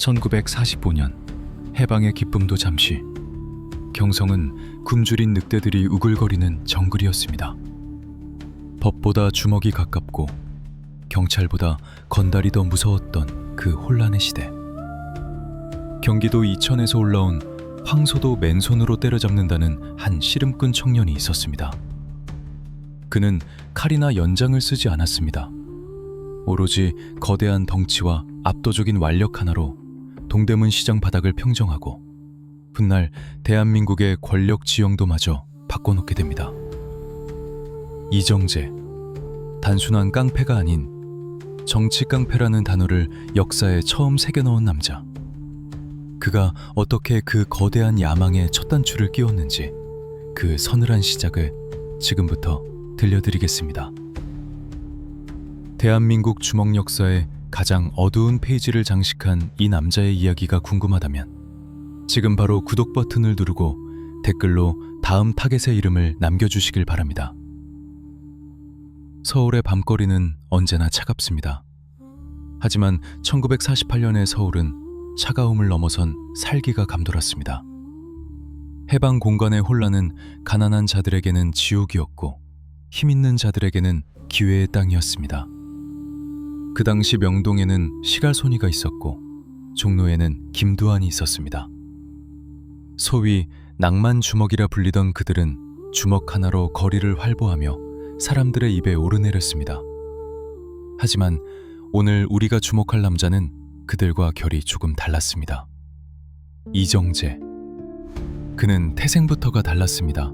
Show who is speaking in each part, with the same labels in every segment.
Speaker 1: 1945년 해방의 기쁨도 잠시, 경성은 굶주린 늑대들이 우글거리는 정글이었습니다. 법보다 주먹이 가깝고 경찰보다 건달이 더 무서웠던 그 혼란의 시대. 경기도 이천에서 올라온 황소도 맨손으로 때려잡는다는 한 씨름꾼 청년이 있었습니다. 그는 칼이나 연장을 쓰지 않았습니다. 오로지 거대한 덩치와 압도적인 완력 하나로 동대문 시장 바닥을 평정하고 훗날 대한민국의 권력 지형도마저 바꿔놓게 됩니다. 이정재, 단순한 깡패가 아닌 정치 깡패라는 단어를 역사에 처음 새겨넣은 남자. 그가 어떻게 그 거대한 야망에 첫 단추를 끼웠는지 그 서늘한 시작을 지금부터 들려드리겠습니다. 대한민국 주먹 역사의 가장 어두운 페이지를 장식한 이 남자의 이야기가 궁금하다면 지금 바로 구독 버튼을 누르고 댓글로 다음 타겟의 이름을 남겨주시길 바랍니다. 서울의 밤거리는 언제나 차갑습니다. 하지만 1948년의 서울은 차가움을 넘어선 살기가 감돌았습니다. 해방 공간의 혼란은 가난한 자들에게는 지옥이었고 힘있는 자들에게는 기회의 땅이었습니다. 그 당시 명동에는 시갈손이가 있었고 종로에는 김두한이 있었습니다. 소위 낭만 주먹이라 불리던 그들은 주먹 하나로 거리를 활보하며 사람들의 입에 오르내렸습니다. 하지만 오늘 우리가 주목할 남자는 그들과 결이 조금 달랐습니다. 이정재. 그는 태생부터가 달랐습니다.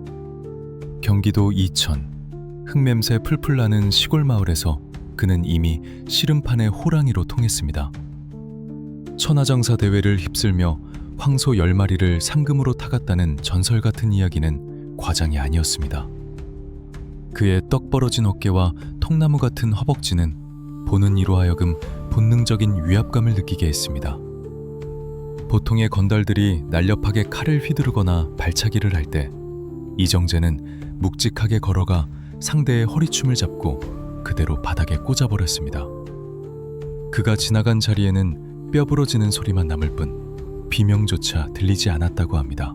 Speaker 1: 경기도 이천, 흙냄새 풀풀 나는 시골 마을에서 그는 이미 씨름판의 호랑이로 통했습니다. 천하장사 대회를 휩쓸며 황소 10마리를 상금으로 타갔다는 전설 같은 이야기는 과장이 아니었습니다. 그의 떡 벌어진 어깨와 통나무 같은 허벅지는 보는 이로 하여금 본능적인 위압감을 느끼게 했습니다. 보통의 건달들이 날렵하게 칼을 휘두르거나 발차기를 할 때 이정재는 묵직하게 걸어가 상대의 허리춤을 잡고 그대로 바닥에 꽂아버렸습니다. 그가 지나간 자리에는 뼈 부러지는 소리만 남을 뿐 비명조차 들리지 않았다고 합니다.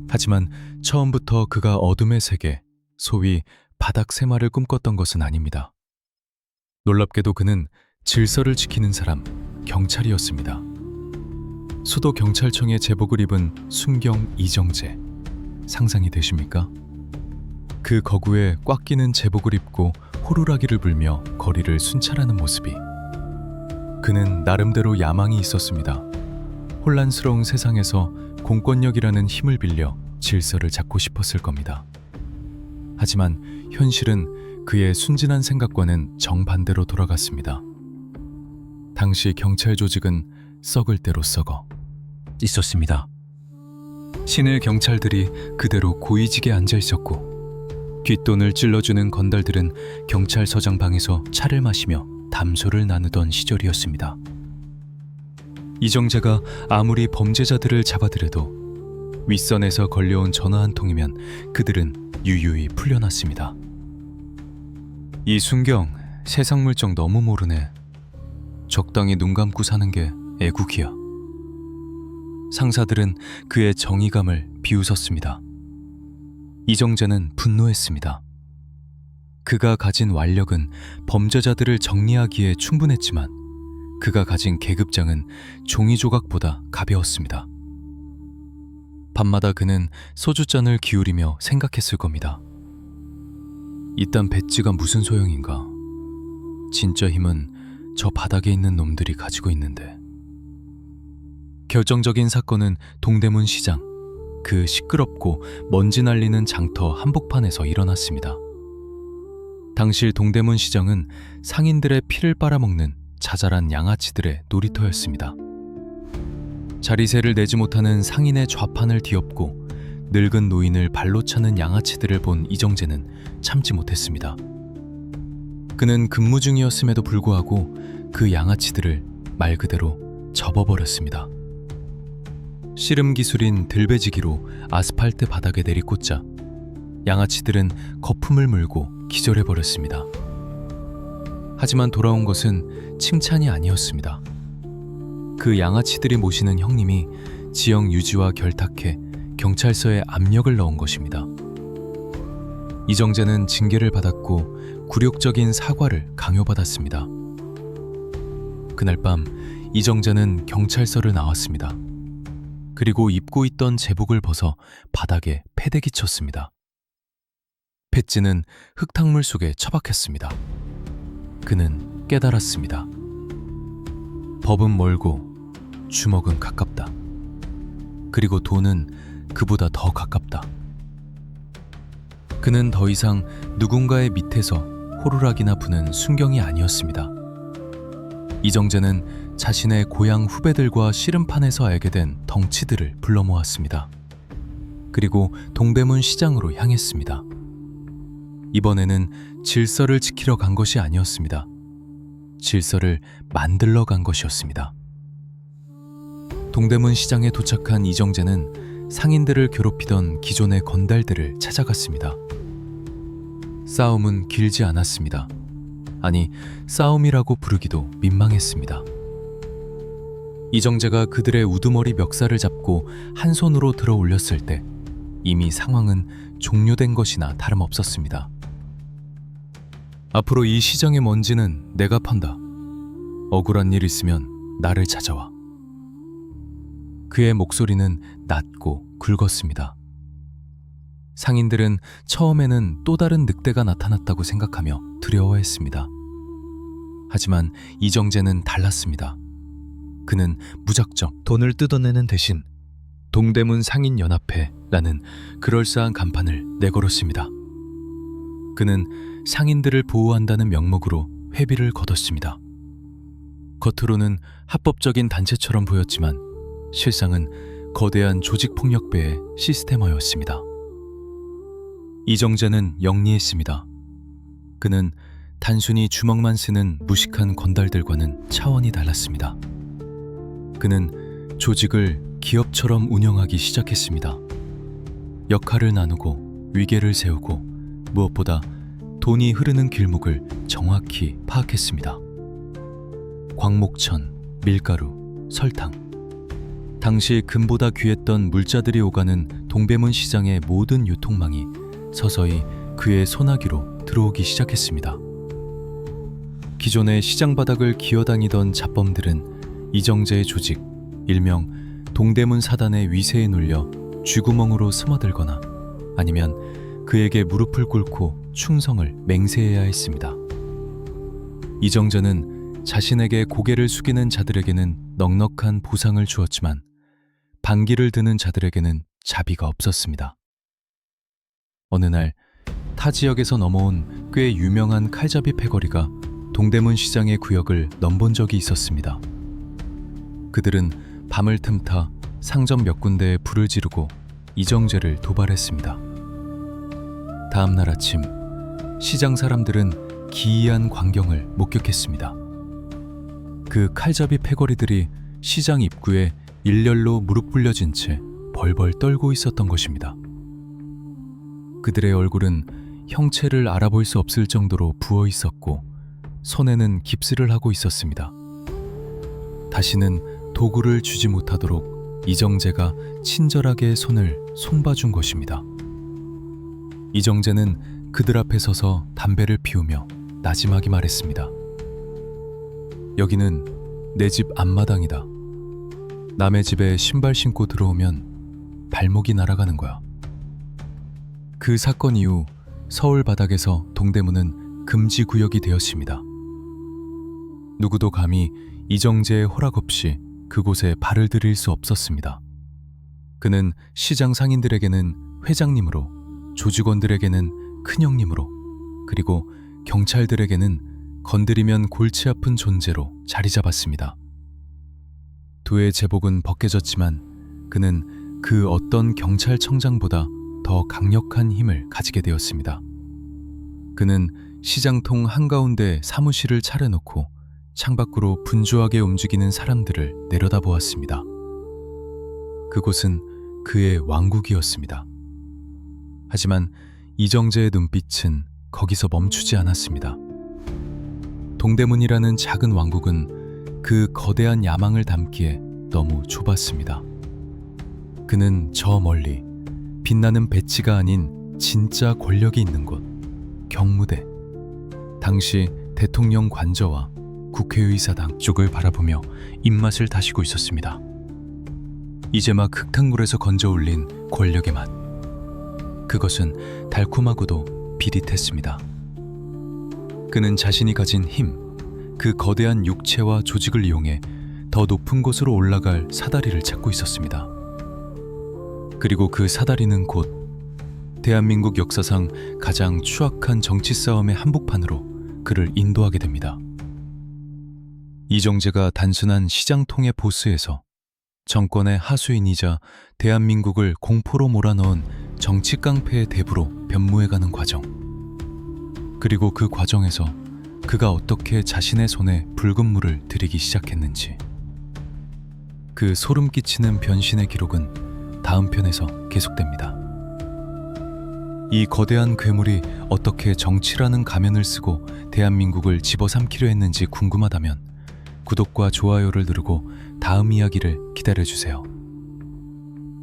Speaker 1: 하지만 처음부터 그가 어둠의 세계, 소위 바닥 생활을 꿈꿨던 것은 아닙니다. 놀랍게도 그는 질서를 지키는 사람, 경찰이었습니다. 수도 경찰청의 제복을 입은 순경 이정재, 상상이 되십니까? 그 거구에 꽉 끼는 제복을 입고 호루라기를 불며 거리를 순찰하는 모습이. 그는 나름대로 야망이 있었습니다. 혼란스러운 세상에서 공권력이라는 힘을 빌려 질서를 잡고 싶었을 겁니다. 하지만 현실은 그의 순진한 생각과는 정반대로 돌아갔습니다. 당시 경찰 조직은 썩을 대로 썩어 있었습니다. 신일 경찰들이 그대로 고위직에 앉아 있었고 뒷돈을 찔러주는 건달들은 경찰서장 방에서 차를 마시며 담소를 나누던 시절이었습니다. 이정재가 아무리 범죄자들을 잡아들여도 윗선에서 걸려온 전화 한 통이면 그들은 유유히 풀려났습니다. 이 순경, 세상 물정 너무 모르네. 적당히 눈 감고 사는 게 애국이야. 상사들은 그의 정의감을 비웃었습니다. 이정재는 분노했습니다. 그가 가진 완력은 범죄자들을 정리하기에 충분했지만 그가 가진 계급장은 종이 조각보다 가벼웠습니다. 밤마다 그는 소주잔을 기울이며 생각했을 겁니다. 이딴 배지가 무슨 소용인가? 진짜 힘은 저 바닥에 있는 놈들이 가지고 있는데. 결정적인 사건은 동대문 시장, 그 시끄럽고 먼지 날리는 장터 한복판에서 일어났습니다. 당시 동대문 시장은 상인들의 피를 빨아먹는 자잘한 양아치들의 놀이터였습니다. 자리세를 내지 못하는 상인의 좌판을 뒤엎고 늙은 노인을 발로 차는 양아치들을 본 이정재는 참지 못했습니다. 그는 근무 중이었음에도 불구하고 그 양아치들을 말 그대로 접어버렸습니다. 씨름 기술인 들배지기로 아스팔트 바닥에 내리꽂자 양아치들은 거품을 물고 그 양아치들이 모시는 형님이 지역 유지와 결탁해 경찰서에 압력을 넣은 것입니다. 이정재는 징계를 받았고 굴욕적인 사과를 강요받았습니다. 그날 밤 이정재는 경찰서를 나왔습니다. 그리고 입고 있던 제복을 벗어 바닥에 패대기 쳤습니다. 패찌는 흙탕물 속에 처박혔습니다. 그는 깨달았습니다. 법은 멀고 주먹은 가깝다. 그리고 돈은 그보다 더 가깝다. 그는 더 이상 누군가의 밑에서 호루라기나 부는 순경이 아니었습니다. 이정재는 자신의 고향 후배들과 씨름판에서 알게 된 덩치들을 불러 모았습니다. 그리고 동대문 시장으로 향했습니다. 이번에는 질서를 지키러 간 것이 아니었습니다. 질서를 만들러 간 것이었습니다. 동대문 시장에 도착한 이정재는 상인들을 괴롭히던 기존의 건달들을 찾아갔습니다. 싸움은 길지 않았습니다. 아니, 싸움이라고 부르기도 민망했습니다. 이정재가 그들의 우두머리 멱살을 잡고 한 손으로 들어 올렸을 때 이미 상황은 종료된 것이나 다름없었습니다. 앞으로 이 시장의 먼지는 내가 판다. 억울한 일 있으면 나를 찾아와. 그의 목소리는 낮고 굵었습니다. 상인들은 처음에는 또 다른 늑대가 나타났다고 생각하며 두려워했습니다. 하지만 이정재는 달랐습니다. 그는 무작정 돈을 뜯어내는 대신 동대문 상인연합회라는 그럴싸한 간판을 내걸었습니다. 그는 상인들을 보호한다는 명목으로 회비를 걷었습니다. 겉으로는 합법적인 단체처럼 보였지만 실상은 거대한 조직폭력배의 시스테머였습니다. 이정재는 영리했습니다. 그는 단순히 주먹만 쓰는 무식한 건달들과는 차원이 달랐습니다. 그는 조직을 기업처럼 운영하기 시작했습니다. 역할을 나누고 위계를 세우고 무엇보다 돈이 흐르는 길목을 정확히 파악했습니다. 광목천, 밀가루, 설탕. 당시 금보다 귀했던 물자들이 오가는 동대문 시장의 모든 유통망이 서서히 그의 소나기로 들어오기 시작했습니다. 기존의 시장 바닥을 기어다니던 잡범들은 이정재의 조직, 일명 동대문 사단의 위세에 눌려 쥐구멍으로 숨어들거나 아니면 그에게 무릎을 꿇고 충성을 맹세해야 했습니다. 이정재는 자신에게 고개를 숙이는 자들에게는 넉넉한 보상을 주었지만 반기를 드는 자들에게는 자비가 없었습니다. 어느 날 타 지역에서 넘어온 꽤 유명한 칼잡이 패거리가 동대문 시장의 구역을 넘본 적이 있었습니다. 그들은 밤을 틈타 상점 몇 군데에 불을 지르고 이정재를 도발했습니다. 다음 날 아침 시장 사람들은 기이한 광경을 목격했습니다. 그 칼잡이 패거리들이 시장 입구에 일렬로 무릎 꿇려진 채 벌벌 떨고 있었던 것입니다. 그들의 얼굴은 형체를 알아볼 수 없을 정도로 부어 있었고 손에는 깁스를 하고 있었습니다. 다시는 도구를 주지 못하도록 이정재가 친절하게 손을 손봐준 것입니다. 이정재는 그들 앞에 서서 담배를 피우며 나지막이 말했습니다. 여기는 내 집 앞마당이다. 남의 집에 신발 신고 들어오면 발목이 날아가는 거야. 그 사건 이후 서울 바닥에서 동대문은 금지 구역이 되었습니다. 누구도 감히 이정재의 허락 없이 그곳에 발을 들일 수 없었습니다. 그는 시장 상인들에게는 회장님으로, 조직원들에게는 큰형님으로, 그리고 경찰들에게는 건드리면 골치 아픈 존재로 자리 잡았습니다. 두의 제복은 벗겨졌지만 그는 그 어떤 경찰청장보다 더 강력한 힘을 가지게 되었습니다. 그는 시장통 한가운데 사무실을 차려놓고 창밖으로 분주하게 움직이는 사람들을 내려다보았습니다. 그곳은 그의 왕국이었습니다. 하지만 이정재의 눈빛은 거기서 멈추지 않았습니다. 동대문이라는 작은 왕국은 그 거대한 야망을 담기에 너무 좁았습니다. 그는 저 멀리 빛나는 배치가 아닌 진짜 권력이 있는 곳, 경무대, 당시 대통령 관저와 국회의사당 쪽을 바라보며 입맛을 다시고 있었습니다. 이제 막 흙탕물에서 건져 올린 권력의 맛. 그것은 달콤하고도 비릿했습니다. 그는 자신이 가진 힘, 그 거대한 육체와 조직을 이용해 더 높은 곳으로 올라갈 사다리를 찾고 있었습니다. 그리고 그 사다리는 곧 대한민국 역사상 가장 추악한 정치 싸움의 한복판으로 그를 인도하게 됩니다. 이정재가 단순한 시장통의 보스에서 정권의 하수인이자 대한민국을 공포로 몰아넣은 정치 깡패의 대부로 변모해가는 과정. 그리고 그 과정에서 그가 어떻게 자신의 손에 붉은 물을 들이기 시작했는지. 그 소름 끼치는 변신의 기록은 다음 편에서 계속됩니다. 이 거대한 괴물이 어떻게 정치라는 가면을 쓰고 대한민국을 집어삼키려 했는지 궁금하다면 구독과 좋아요를 누르고 다음 이야기를 기다려주세요.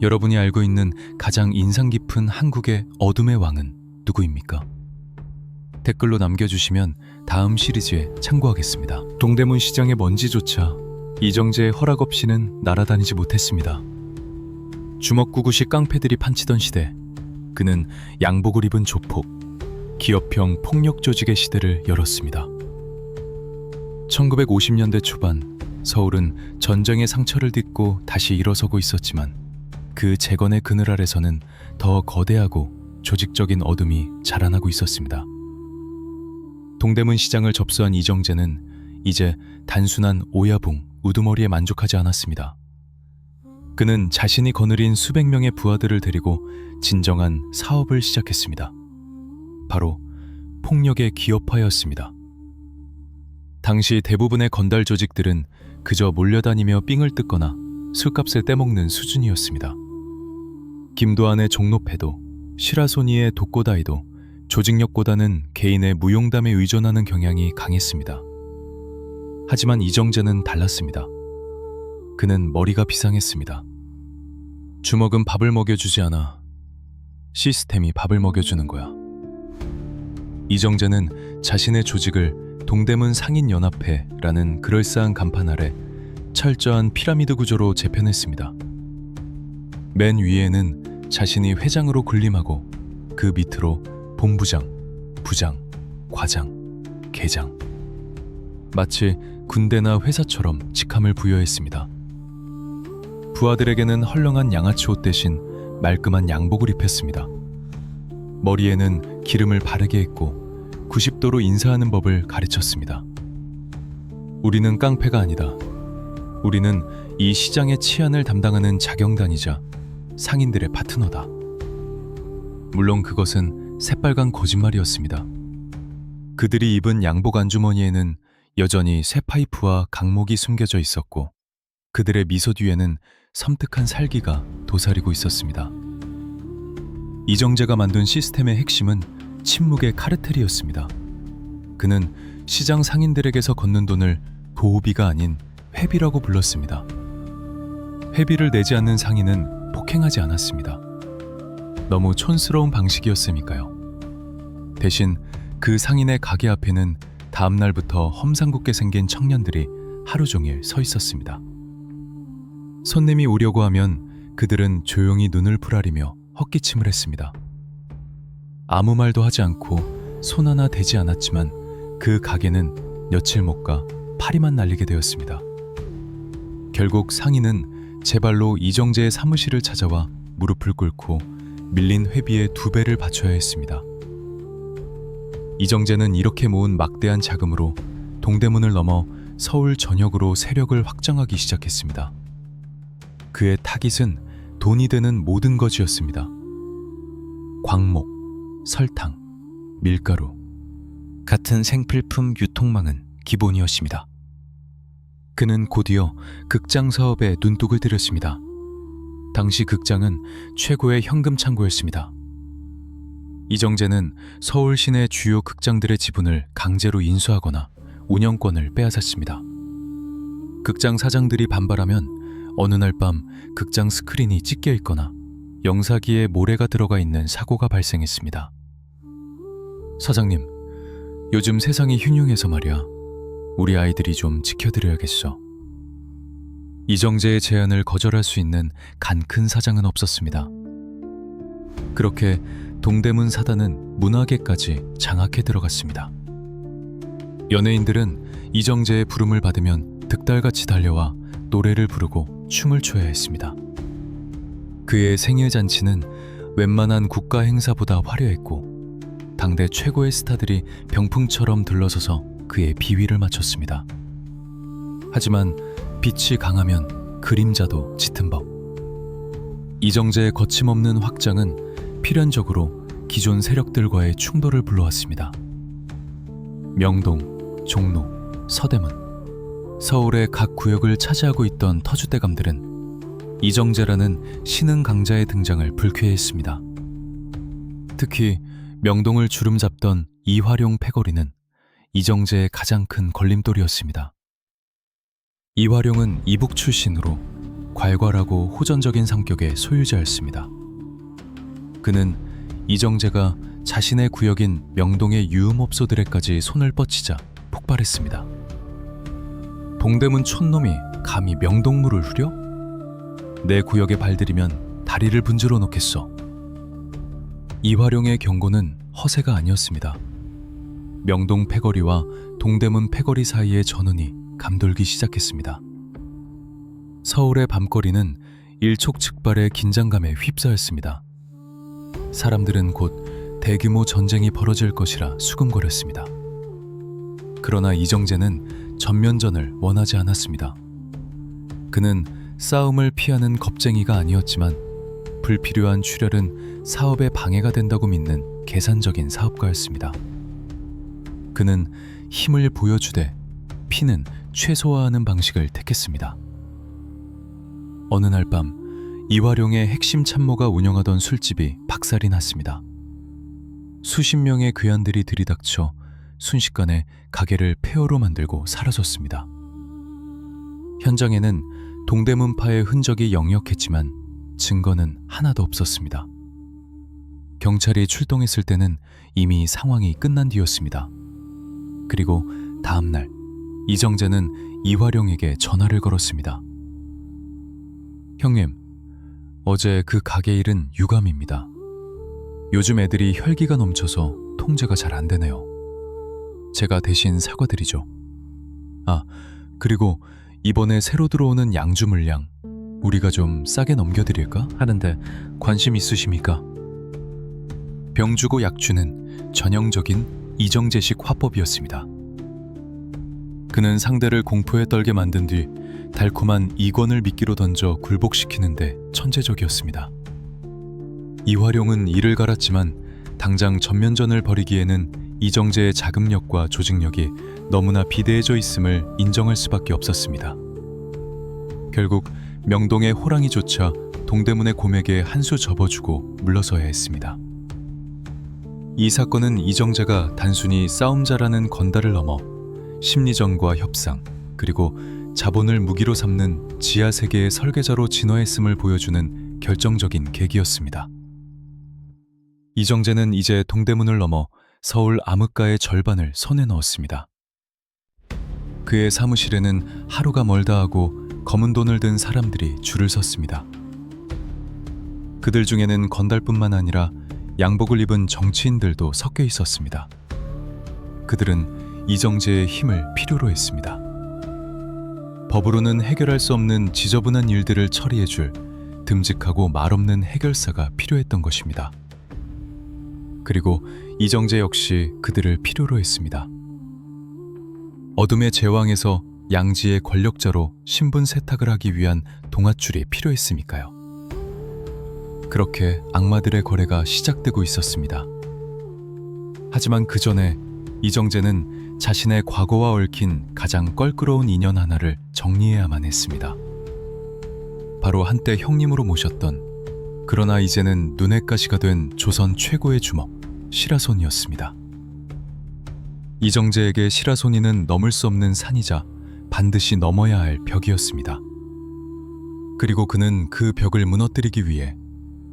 Speaker 1: 여러분이 알고 있는 가장 인상 깊은 한국의 어둠의 왕은 누구입니까? 댓글로 남겨주시면 다음 시리즈에 참고하겠습니다. 동대문 시장의 먼지조차 이정재의 허락 없이는 날아다니지 못했습니다. 주먹구구식 깡패들이 판치던 시대, 그는 양복을 입은 조폭, 기업형 폭력 조직의 시대를 열었습니다. 1950년대 초반, 서울은 전쟁의 상처를 딛고 다시 일어서고 있었지만 그 재건의 그늘 아래서는 더 거대하고 조직적인 어둠이 자라나고 있었습니다. 동대문 시장을 접수한 이정재는 이제 단순한 오야붕, 우두머리에 만족하지 않았습니다. 그는 자신이 거느린 수백 명의 부하들을 데리고 진정한 사업을 시작했습니다. 바로 폭력의 기업화였습니다. 당시 대부분의 건달 조직들은 그저 몰려다니며 삥을 뜯거나 술값을 떼먹는 수준이었습니다. 김도한의 종로패도, 시라소니의 독고다이도 조직력보다는 개인의 무용담에 의존하는 경향이 강했습니다. 하지만 이정재는 달랐습니다. 그는 머리가 비상했습니다. 주먹은 밥을 먹여주지 않아. 시스템이 밥을 먹여주는 거야. 이정재는 자신의 조직을 동대문 상인연합회라는 그럴싸한 간판 아래 철저한 피라미드 구조로 재편했습니다. 맨 위에는 자신이 회장으로 군림하고 그 밑으로 본부장, 부장, 과장, 계장. 마치 군대나 회사처럼 직함을 부여했습니다. 부하들에게는 헐렁한 양아치 옷 대신 말끔한 양복을 입혔습니다. 머리에는 기름을 바르게 했고 90도로 인사하는 법을 가르쳤습니다. 우리는 깡패가 아니다. 우리는 이 시장의 치안을 담당하는 자경단이자 상인들의 파트너다. 물론 그것은 새빨간 거짓말이었습니다. 그들이 입은 양복 안주머니에는 여전히 새 파이프와 강목이 숨겨져 있었고 그들의 미소 뒤에는 섬뜩한 살기가 도사리고 있었습니다. 이정재가 만든 시스템의 핵심은 침묵의 카르텔이었습니다. 그는 시장 상인들에게서 걷는 돈을 도우비가 아닌 회비라고 불렀습니다. 회비를 내지 않는 상인은 폭행하지 않았습니다. 너무 촌스러운 방식이었으니까요. 대신 그 상인의 가게 앞에는 다음 날부터 험상궂게 생긴 청년들이 하루 종일 서 있었습니다. 손님이 오려고 하면 그들은 조용히 눈을 부라리며 헛기침을 했습니다. 아무 말도 하지 않고 손 하나 대지 않았지만 그 가게는 며칠 못 가 파리만 날리게 되었습니다. 결국 상인은 제 발로 이정재의 사무실을 찾아와 무릎을 꿇고 밀린 회비의 2배를 바쳐야 했습니다. 이정재는 이렇게 모은 막대한 자금으로 동대문을 넘어 서울 전역으로 세력을 확장하기 시작했습니다. 그의 타깃은 돈이 되는 모든 것이었습니다. 광목, 설탕, 밀가루 같은 생필품 유통망은 기본이었습니다. 그는 곧이어 극장 사업에 눈독을 들였습니다. 당시 극장은 최고의 현금 창고였습니다. 이정재는 서울 시내 주요 극장들의 지분을 강제로 인수하거나 운영권을 빼앗았습니다. 극장 사장들이 반발하면 어느 날 밤 극장 스크린이 찢겨 있거나 영사기에 모래가 들어가 있는 사고가 발생했습니다. 사장님, 요즘 세상이 흉흉해서 말이야. 우리 아이들이 좀 지켜드려야겠어. 이정재의 제안을 거절할 수 있는 간 큰 사장은 없었습니다. 그렇게 동대문 사단은 문화계까지 장악해 들어갔습니다. 연예인들은 이정재의 부름을 받으면 득달같이 달려와 노래를 부르고 춤을 춰야 했습니다. 그의 생일 잔치는 웬만한 국가 행사보다 화려했고 당대 최고의 스타들이 병풍처럼 들러서서 그의 비위를 맞췄습니다. 하지만 빛이 강하면 그림자도 짙은 법. 이정재의 거침없는 확장은 필연적으로 기존 세력들과의 충돌을 불러왔습니다. 명동, 종로, 서대문, 서울의 각 구역을 차지하고 있던 터줏대감들은 이정재라는 신흥 강자의 등장을 불쾌해했습니다. 특히 명동을 주름잡던 이화룡 패거리는 이정재의 가장 큰 걸림돌이었습니다. 이화룡은 이북 출신으로 괄괄하고 호전적인 성격의 소유자였습니다. 그는 이정재가 자신의 구역인 명동의 유흥업소들에까지 손을 뻗치자 폭발했습니다. 동대문 촌놈이 감히 명동물을 후려? 내 구역에 발들이면 다리를 분질러 놓겠어. 이화룡의 경고는 허세가 아니었습니다. 명동 패거리와 동대문 패거리 사이의 전운이 감돌기 시작했습니다. 서울의 밤거리는 일촉즉발의 긴장감에 휩싸였습니다. 사람들은 곧 대규모 전쟁이 벌어질 것이라 수군거렸습니다. 그러나 이정재는 전면전을 원하지 않았습니다. 그는 싸움을 피하는 겁쟁이가 아니었지만 불필요한 출혈은 사업에 방해가 된다고 믿는 계산적인 사업가였습니다. 그는 힘을 보여주되 피는 최소화하는 방식을 택했습니다. 어느 날 밤 이화룡의 핵심 참모가 운영하던 술집이 박살이 났습니다. 수십 명의 괴한들이 들이닥쳐 순식간에 가게를 폐허로 만들고 사라졌습니다. 현장에는 동대문파의 흔적이 역력했지만 증거는 하나도 없었습니다. 경찰이 출동했을 때는 이미 상황이 끝난 뒤였습니다. 그리고 다음 날 이정재는 이화룡에게 전화를 걸었습니다. 형님, 어제 그 가게 일은 유감입니다. 요즘 애들이 혈기가 넘쳐서 통제가 잘 안 되네요. 제가 대신 사과드리죠. 아, 그리고 이번에 새로 들어오는 양주 물량 우리가 좀 싸게 넘겨드릴까 하는데 관심 있으십니까? 병주고 약주는 전형적인 이정재식 화법이었습니다. 그는 상대를 공포에 떨게 만든 뒤 달콤한 이권을 미끼로 던져 굴복시키는데 천재적이었습니다. 이화룡은 이를 갈았지만 당장 전면전을 벌이기에는 이정재의 자금력과 조직력이 너무나 비대해져 있음을 인정할 수밖에 없었습니다. 결국 명동의 호랑이조차 동대문의 곰에게 한 수 접어주고 물러서야 했습니다. 이 사건은 이정재가 단순히 싸움자라는 건달을 넘어 심리전과 협상, 그리고 자본을 무기로 삼는 지하세계의 설계자로 진화했음을 보여주는 결정적인 계기였습니다. 이정재는 이제 동대문을 넘어 서울 암흑가의 절반을 손에 넣었습니다. 그의 사무실에는 하루가 멀다 하고 검은 돈을 든 사람들이 줄을 섰습니다. 그들 중에는 건달뿐만 아니라 양복을 입은 정치인들도 섞여 있었습니다. 그들은 이정재의 힘을 필요로 했습니다. 법으로는 해결할 수 없는 지저분한 일들을 처리해줄 듬직하고 말없는 해결사가 필요했던 것입니다. 그리고 이정재 역시 그들을 필요로 했습니다. 어둠의 제왕에서 양지의 권력자로 신분 세탁을 하기 위한 동아줄이 필요했으니까요. 그렇게 악마들의 거래가 시작되고 있었습니다. 하지만 그 전에 이정재는 자신의 과거와 얽힌 가장 껄끄러운 인연 하나를 정리해야만 했습니다. 바로 한때 형님으로 모셨던, 그러나 이제는 눈엣 가시가 된 조선 최고의 주먹 시라손이었습니다. 이정재에게 시라손이는 넘을 수 없는 산이자 반드시 넘어야 할 벽이었습니다. 그리고 그는 그 벽을 무너뜨리기 위해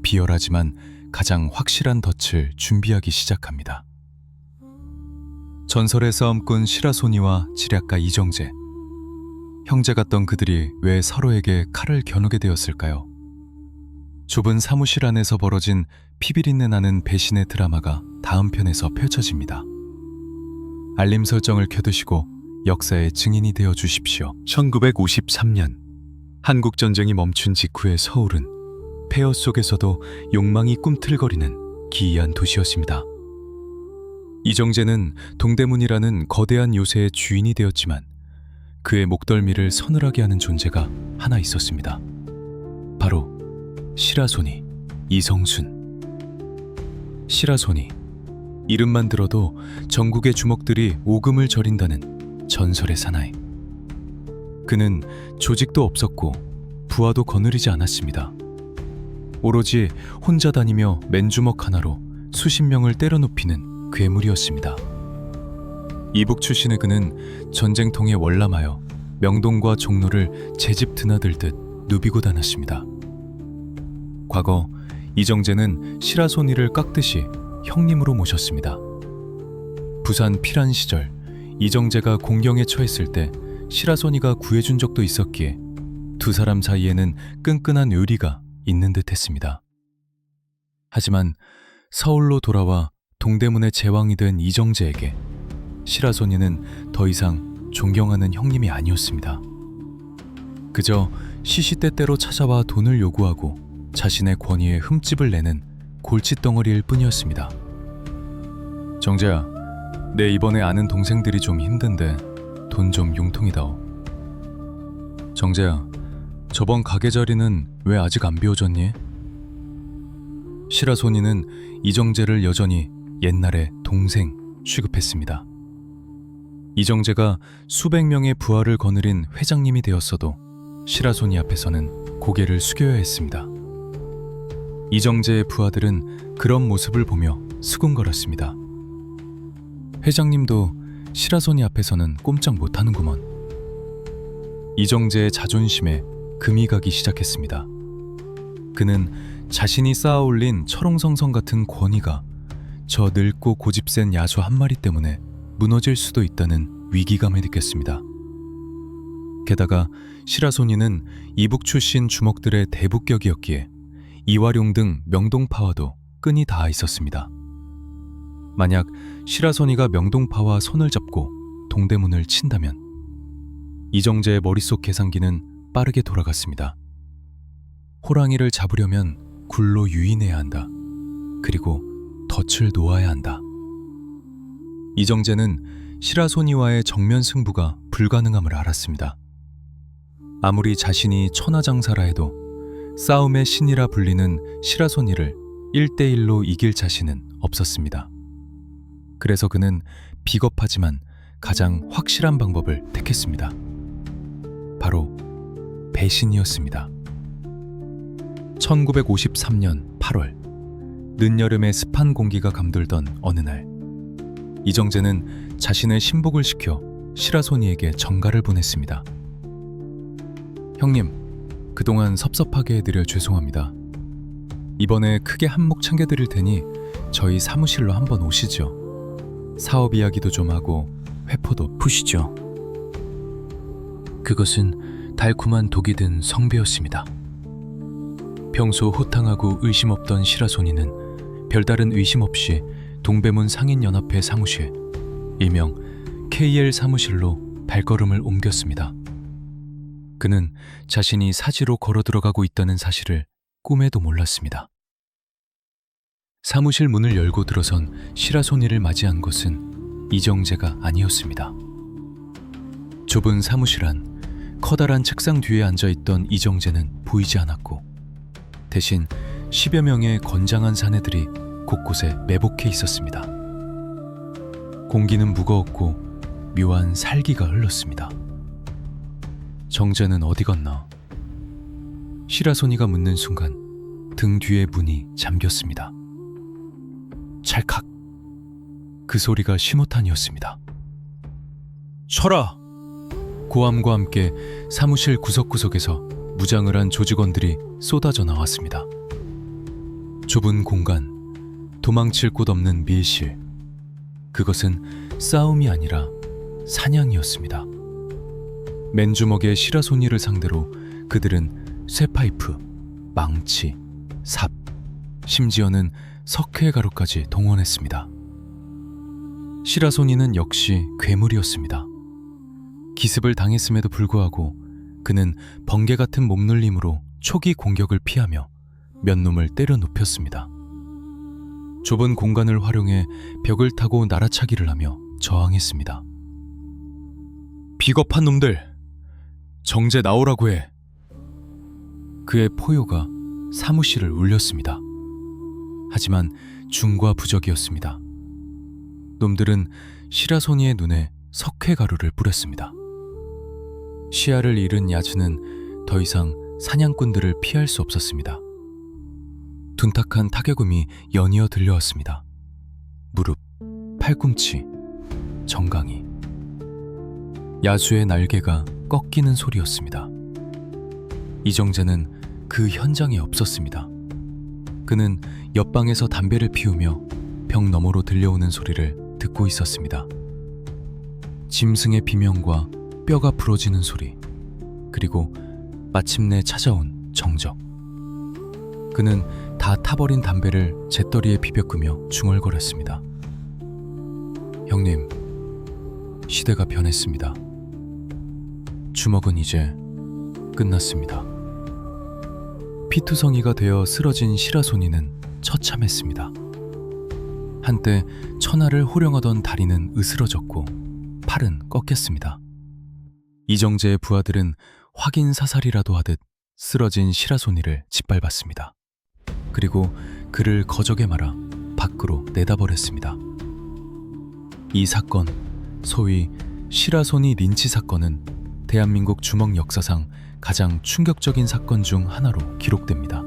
Speaker 1: 비열하지만 가장 확실한 덫을 준비하기 시작합니다. 전설의 싸움꾼 시라소니와 지략가 이정재. 형제 같던 그들이 왜 서로에게 칼을 겨누게 되었을까요? 좁은 사무실 안에서 벌어진 피비린내 나는 배신의 드라마가 다음 편에서 펼쳐집니다. 알림 설정을 켜두시고 역사의 증인이 되어 주십시오. 1953년 한국전쟁이 멈춘 직후의 서울은 폐허 속에서도 욕망이 꿈틀거리는 기이한 도시였습니다. 이정재는 동대문이라는 거대한 요새의 주인이 되었지만 그의 목덜미를 서늘하게 하는 존재가 하나 있었습니다. 바로 시라소니 이성순. 시라소니, 이름만 들어도 전국의 주먹들이 오금을 저린다는 전설의 사나이. 그는 조직도 없었고 부하도 거느리지 않았습니다. 오로지 혼자 다니며 맨주먹 하나로 수십 명을 때려눕히는 괴물이었습니다. 이북 출신의 그는 전쟁통에 월남하여 명동과 종로를 제집 드나들듯 누비고 다녔습니다. 과거 이정재는 시라소니를 깎듯이 형님으로 모셨습니다. 부산 피란 시절 이정재가 공경에 처했을 때 시라소니가 구해준 적도 있었기에 두 사람 사이에는 끈끈한 의리가 있는 듯 했습니다. 하지만 서울로 돌아와 동대문의 제왕이 된 이정재에게 시라소니는 더 이상 존경하는 형님이 아니었습니다. 그저 시시때때로 찾아와 돈을 요구하고 자신의 권위에 흠집을 내는 골칫덩어리일 뿐이었습니다. 정재야, 내 이번에 아는 동생들이 좀 힘든데 돈 좀 융통이다오. 정재야, 저번 가게 자리는 왜 아직 안 비워졌니? 시라소니는 이정재를 여전히 옛날의 동생 취급했습니다. 이정재가 수백 명의 부하를 거느린 회장님이 되었어도 시라소니 앞에서는 고개를 숙여야 했습니다. 이정재의 부하들은 그런 모습을 보며 수군거렸습니다. 회장님도 시라소니 앞에서는 꼼짝 못하는구먼. 이정재의 자존심에 금이 가기 시작했습니다. 그는 자신이 쌓아올린 철옹성성 같은 권위가 저 늙고 고집센 야수 한 마리 때문에 무너질 수도 있다는 위기감을 느꼈습니다. 게다가 시라소니는 이북 출신 주먹들의 대북격이었기에 이화룡 등 명동파와도 끈이 닿아 있었습니다. 만약 시라소니가 명동파와 손을 잡고 동대문을 친다면 이정재의 머릿속 계산기는 빠르게 돌아갔습니다. 호랑이를 잡으려면 굴로 유인해야 한다. 그리고 덫을 놓아야 한다. 이정재는 시라소니와의 정면 승부가 불가능함을 알았습니다. 아무리 자신이 천하장사라 해도 싸움의 신이라 불리는 시라소니를 1대1로 이길 자신은 없었습니다. 그래서 그는 비겁하지만 가장 확실한 방법을 택했습니다. 바로 배신이었습니다. 1953년 8월, 늦여름의 습한 공기가 감돌던 어느 날, 이정재는 자신의 신복을 시켜 시라소니에게 전가를 보냈습니다. 형님, 그동안 섭섭하게 해드려 죄송합니다. 이번에 크게 한몫 챙겨드릴 테니 저희 사무실로 한번 오시죠. 사업 이야기도 좀 하고 회포도 푸시죠. 그것은 달콤한 독이 든 성배였습니다. 평소 호탕하고 의심 없던 시라소니는 별다른 의심 없이 동대문 상인연합회 사무실, 일명 KL 사무실로 발걸음을 옮겼습니다. 그는 자신이 사지로 걸어 들어가고 있다는 사실을 꿈에도 몰랐습니다. 사무실 문을 열고 들어선 시라소니를 맞이한 것은 이정재가 아니었습니다. 좁은 사무실 안 커다란 책상 뒤에 앉아있던 이정재는 보이지 않았고 대신 10여 명의 건장한 사내들이 곳곳에 매복해 있었습니다. 공기는 무거웠고 묘한 살기가 흘렀습니다. 정재는 어디 갔나? 시라소니가 묻는 순간 등 뒤의 문이 잠겼습니다. 찰칵! 그 소리가 심호탄이었습니다. 쳐라! 고함과 함께 사무실 구석구석에서 무장을 한 조직원들이 쏟아져 나왔습니다. 좁은 공간, 도망칠 곳 없는 밀실. 그것은 싸움이 아니라 사냥이었습니다. 맨주먹의 시라소니를 상대로 그들은 쇠파이프, 망치, 삽, 심지어는 석회가루까지 동원했습니다. 시라소니는 역시 괴물이었습니다. 기습을 당했음에도 불구하고 그는 번개 같은 몸놀림으로 초기 공격을 피하며 몇 놈을 때려 눕혔습니다. 좁은 공간을 활용해 벽을 타고 날아차기를 하며 저항했습니다. 비겁한 놈들! 정제 나오라고 해! 그의 포효가 사무실을 울렸습니다. 하지만 중과부적이었습니다. 놈들은 시라소니의 눈에 석회가루를 뿌렸습니다. 시야를 잃은 야즈는 더 이상 사냥꾼들을 피할 수 없었습니다. 둔탁한 타격음이 연이어 들려왔습니다. 무릎, 팔꿈치, 정강이. 야수의 날개가 꺾이는 소리였습니다. 이정재는 그 현장에 없었습니다. 그는 옆방에서 담배를 피우며 벽 너머로 들려오는 소리를 듣고 있었습니다. 짐승의 비명과 뼈가 부러지는 소리, 그리고 마침내 찾아온 정적. 그는 다 타버린 담배를 재떨이에 비벼끄며 중얼거렸습니다. 형님, 시대가 변했습니다. 주먹은 이제 끝났습니다. 피투성이가 되어 쓰러진 시라소니는 처참했습니다. 한때 천하를 호령하던 다리는 으스러졌고 팔은 꺾였습니다. 이정재의 부하들은 확인 사살이라도 하듯 쓰러진 시라소니를 짓밟았습니다. 그리고 그를 거적에 말아 밖으로 내다버렸습니다. 이 사건, 소위 시라소니 린치 사건은 대한민국 주먹 역사상 가장 충격적인 사건 중 하나로 기록됩니다.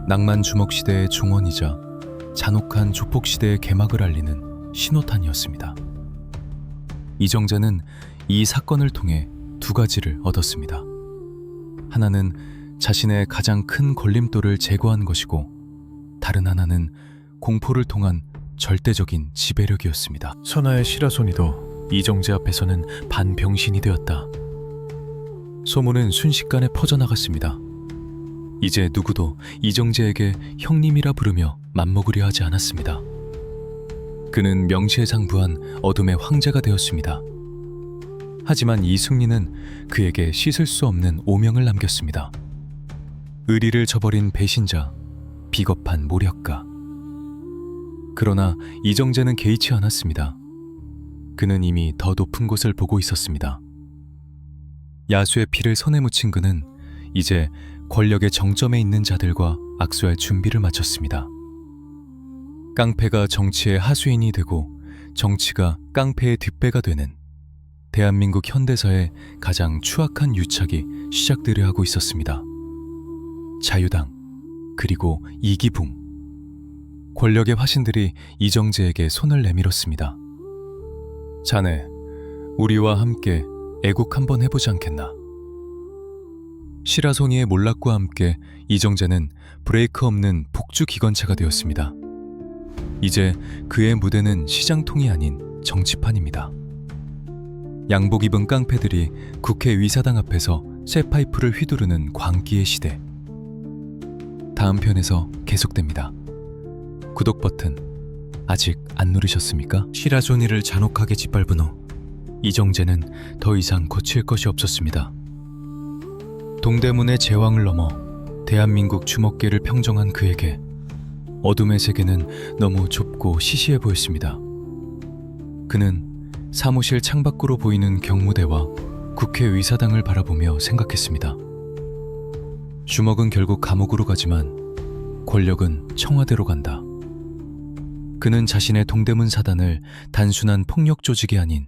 Speaker 1: 낭만 주먹 시대의 종언이자 잔혹한 조폭 시대의 개막을 알리는 신호탄이었습니다. 이정재는 이 사건을 통해 두 가지를 얻었습니다. 하나는 자신의 가장 큰 걸림돌을 제거한 것이고, 다른 하나는 공포를 통한 절대적인 지배력이었습니다. 선하의 시라소니도 이정재 앞에서는 반병신이 되었다. 소문은 순식간에 퍼져나갔습니다. 이제 누구도 이정재에게 형님이라 부르며 맘먹으려 하지 않았습니다. 그는 명실상부한 어둠의 황제가 되었습니다. 하지만 이승리는 그에게 씻을 수 없는 오명을 남겼습니다. 의리를 저버린 배신자, 비겁한 모략가. 그러나 이정재는 개의치 않았습니다. 그는 이미 더 높은 곳을 보고 있었습니다. 야수의 피를 손에 묻힌 그는 이제 권력의 정점에 있는 자들과 악수할 준비를 마쳤습니다. 깡패가 정치의 하수인이 되고 정치가 깡패의 뒷배가 되는 대한민국 현대사의 가장 추악한 유착이 시작되려 하고 있었습니다. 자유당, 그리고 이기붕. 권력의 화신들이 이정재에게 손을 내밀었습니다. 자네, 우리와 함께 애국 한번 해보지 않겠나? 시라소니의 몰락과 함께 이정재는 브레이크 없는 복주 기관차가 되었습니다. 이제 그의 무대는 시장통이 아닌 정치판입니다. 양복 입은 깡패들이 국회 의사당 앞에서 쇠파이프를 휘두르는 광기의 시대. 다음 편에서 계속됩니다. 구독 버튼 아직 안 누르셨습니까? 시라소니를 잔혹하게 짓밟은 후 이정재는 더 이상 고칠 것이 없었습니다. 동대문의 제왕을 넘어 대한민국 주먹계를 평정한 그에게 어둠의 세계는 너무 좁고 시시해 보였습니다. 그는 사무실 창밖으로 보이는 경무대와 국회의사당을 바라보며 생각했습니다. 주먹은 결국 감옥으로 가지만 권력은 청와대로 간다. 그는 자신의 동대문 사단을 단순한 폭력 조직이 아닌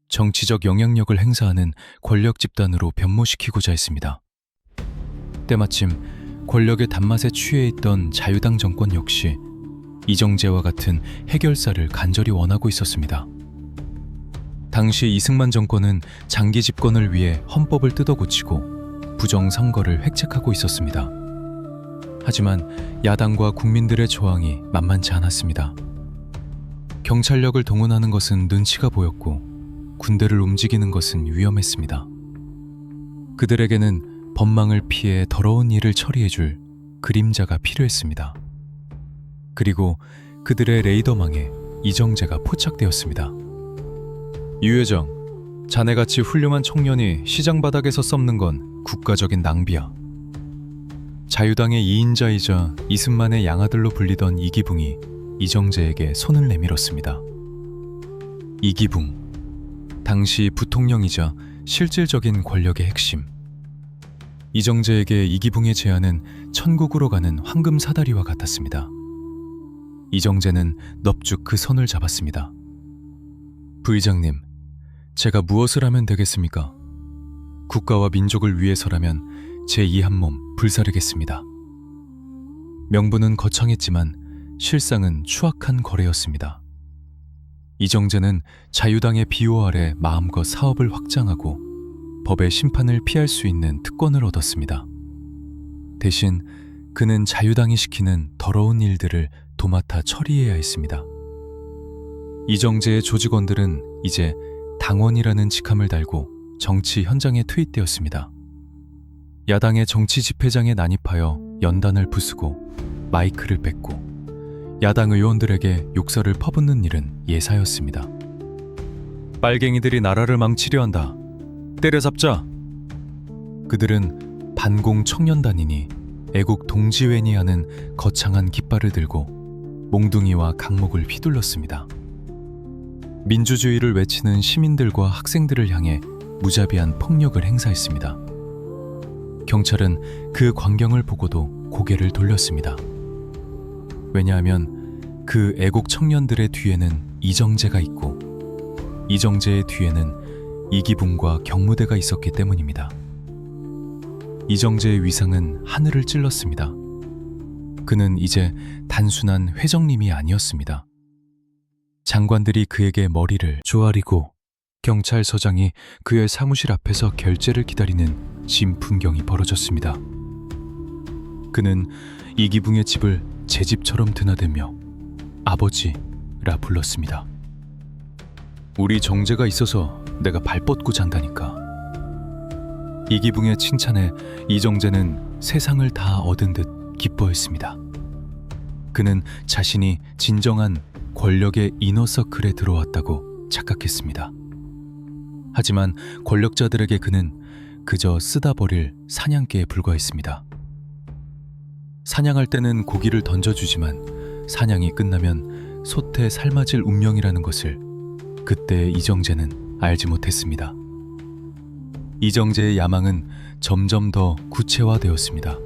Speaker 1: 정치적 영향력을 행사하는 권력 집단으로 변모시키고자 했습니다. 때마침 권력의 단맛에 취해 있던 자유당 정권 역시 이정재와 같은 해결사를 간절히 원하고 있었습니다. 당시 이승만 정권은 장기 집권을 위해 헌법을 뜯어고치고 부정선거를 획책하고 있었습니다. 하지만 야당과 국민들의 저항이 만만치 않았습니다. 경찰력을 동원하는 것은 눈치가 보였고 군대를 움직이는 것은 위험했습니다. 그들에게는 법망을 피해 더러운 일을 처리해줄 그림자가 필요했습니다. 그리고 그들의 레이더망에 이정재가 포착되었습니다. 유 회장, 자네같이 훌륭한 청년이 시장 바닥에서 썩는 건 국가적인 낭비야. 자유당의 2인자이자 이승만의 양아들로 불리던 이기붕이 이정재에게 손을 내밀었습니다. 이기붕, 당시 부통령이자 실질적인 권력의 핵심. 이정재에게 이기붕의 제안은 천국으로 가는 황금 사다리와 같았습니다. 이정재는 넙죽 그 손을 잡았습니다. 부의장님, 제가 무엇을 하면 되겠습니까? 국가와 민족을 위해서라면 제 이 한 몸 불사르겠습니다. 명분은 거창했지만 실상은 추악한 거래였습니다. 이정재는 자유당의 비호 아래 마음껏 사업을 확장하고 법의 심판을 피할 수 있는 특권을 얻었습니다. 대신 그는 자유당이 시키는 더러운 일들을 도맡아 처리해야 했습니다. 이정재의 조직원들은 이제 당원이라는 직함을 달고 정치 현장에 투입되었습니다. 야당의 정치 집회장에 난입하여 연단을 부수고 마이크를 뺏고 야당 의원들에게 욕설을 퍼붓는 일은 예사였습니다. 빨갱이들이 나라를 망치려 한다. 때려잡자. 그들은 반공 청년단이니 애국 동지회니 하는 거창한 깃발을 들고 몽둥이와 강목을 휘둘렀습니다. 민주주의를 외치는 시민들과 학생들을 향해 무자비한 폭력을 행사했습니다. 경찰은 그 광경을 보고도 고개를 돌렸습니다. 왜냐하면 그 애국 청년들의 뒤에는 이정재가 있고 이정재의 뒤에는 이기붕과 경무대가 있었기 때문입니다. 이정재의 위상은 하늘을 찔렀습니다. 그는 이제 단순한 회장님이 아니었습니다. 장관들이 그에게 머리를 조아리고 경찰서장이 그의 사무실 앞에서 결재를 기다리는 진풍경이 벌어졌습니다. 그는 이기붕의 집을 제 집처럼 드나들며 아버지라 불렀습니다. 우리 정재가 있어서 내가 발 뻗고 잔다니까. 이기붕의 칭찬에 이정재는 세상을 다 얻은 듯 기뻐했습니다. 그는 자신이 진정한 권력의 이너서클에 들어왔다고 착각했습니다. 하지만 권력자들에게 그는 그저 쓰다 버릴 사냥개에 불과했습니다. 사냥할 때는 고기를 던져주지만 사냥이 끝나면 솥에 삶아질 운명이라는 것을 그때 이정재는 알지 못했습니다. 이정재의 야망은 점점 더 구체화되었습니다.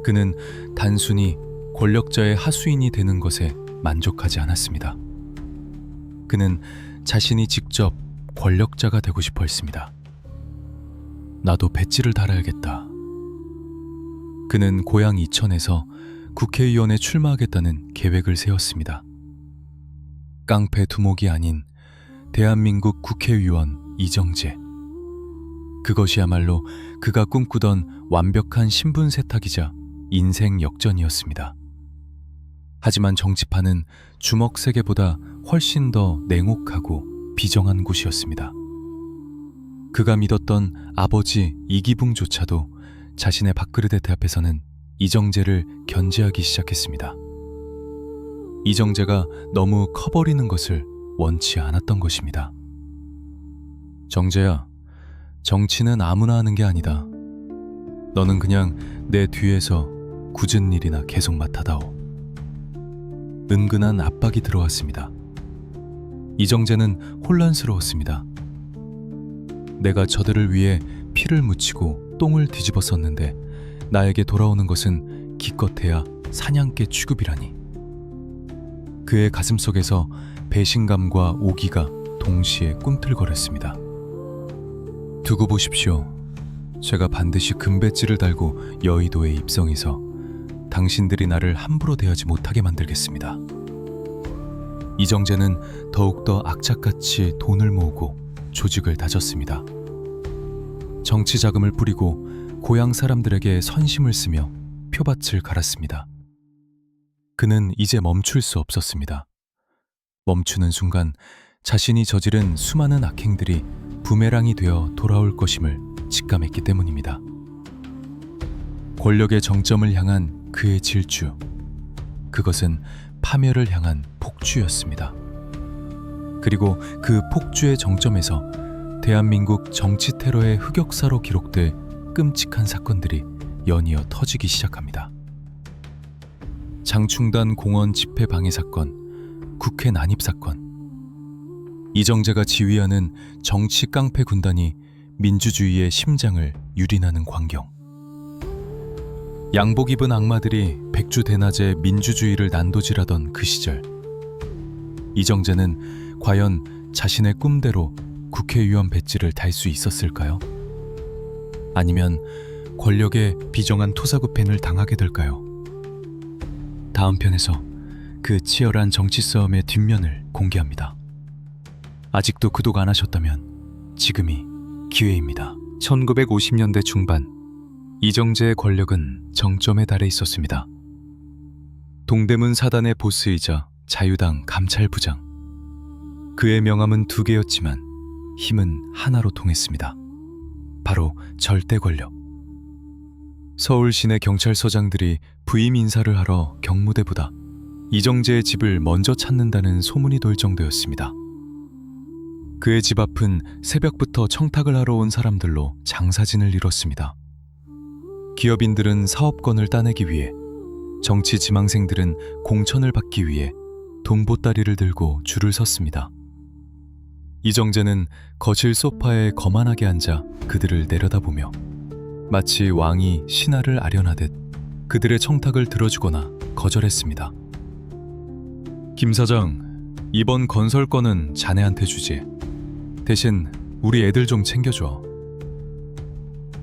Speaker 1: 그는 단순히 권력자의 하수인이 되는 것에 만족하지 않았습니다. 그는 자신이 직접 권력자가 되고 싶어 했습니다. 나도 배지를 달아야겠다. 그는 고향 이천에서 국회의원에 출마하겠다는 계획을 세웠습니다. 깡패 두목이 아닌 대한민국 국회의원 이정재. 그것이야말로 그가 꿈꾸던 완벽한 신분 세탁이자 인생 역전이었습니다. 하지만 정치판은 주먹 세계보다 훨씬 더 냉혹하고 비정한 곳이었습니다. 그가 믿었던 아버지 이기붕조차도 자신의 밥그릇에 대합해서는 이정재를 견제하기 시작했습니다. 이정재가 너무 커버리는 것을 원치 않았던 것입니다. 정재야, 정치는 아무나 하는 게 아니다. 너는 그냥 내 뒤에서 굳은 일이나 계속 맡아다오. 은근한 압박이 들어왔습니다. 이정재는 혼란스러웠습니다. 내가 저들을 위해 피를 묻히고 똥을 뒤집어 썼는데 나에게 돌아오는 것은 기껏해야 사냥개 취급이라니. 그의 가슴속에서 배신감과 오기가 동시에 꿈틀거렸습니다. 두고 보십시오. 제가 반드시 금배지를 달고 여의도에 입성해서 당신들이 나를 함부로 대하지 못하게 만들겠습니다. 이정재는 더욱더 악착같이 돈을 모으고 조직을 다졌습니다. 정치 자금을 뿌리고 고향 사람들에게 선심을 쓰며 표밭을 갈았습니다. 그는 이제 멈출 수 없었습니다. 멈추는 순간 자신이 저지른 수많은 악행들이 부메랑이 되어 돌아올 것임을 직감했기 때문입니다. 권력의 정점을 향한 그의 질주, 그것은 파멸을 향한 폭주였습니다. 그리고 그 폭주의 정점에서 대한민국 정치 테러의 흑역사로 기록될 끔찍한 사건들이 연이어 터지기 시작합니다. 장충단 공원 집회 방해 사건, 국회 난입 사건, 이정재가 지휘하는 정치 깡패 군단이 민주주의의 심장을 유린하는 광경. 양복 입은 악마들이 백주대낮에 민주주의를 난도질하던 그 시절, 이정재는 과연 자신의 꿈대로 국회의원 배지를 달 수 있었을까요? 아니면 권력의 비정한 토사구펜을 당하게 될까요? 다음 편에서 그 치열한 정치 싸움의 뒷면을 공개합니다. 아직도 구독 안 하셨다면 지금이 기회입니다. 1950년대 중반, 이정재의 권력은 정점에 달해 있었습니다. 동대문 사단의 보스이자 자유당 감찰부장. 그의 명함은 두 개였지만 힘은 하나로 통했습니다. 바로 절대 권력. 서울 시내 경찰서장들이 부임 인사를 하러 경무대보다 이정재의 집을 먼저 찾는다는 소문이 돌 정도였습니다. 그의 집 앞은 새벽부터 청탁을 하러 온 사람들로 장사진을 이뤘습니다. 기업인들은 사업권을 따내기 위해, 정치 지망생들은 공천을 받기 위해 돈보따리를 들고 줄을 섰습니다. 이정재는 거실 소파에 거만하게 앉아 그들을 내려다보며 마치 왕이 신하를 아련하듯 그들의 청탁을 들어주거나 거절했습니다. 김 사장, 이번 건설권은 자네한테 주지. 대신 우리 애들 좀 챙겨줘.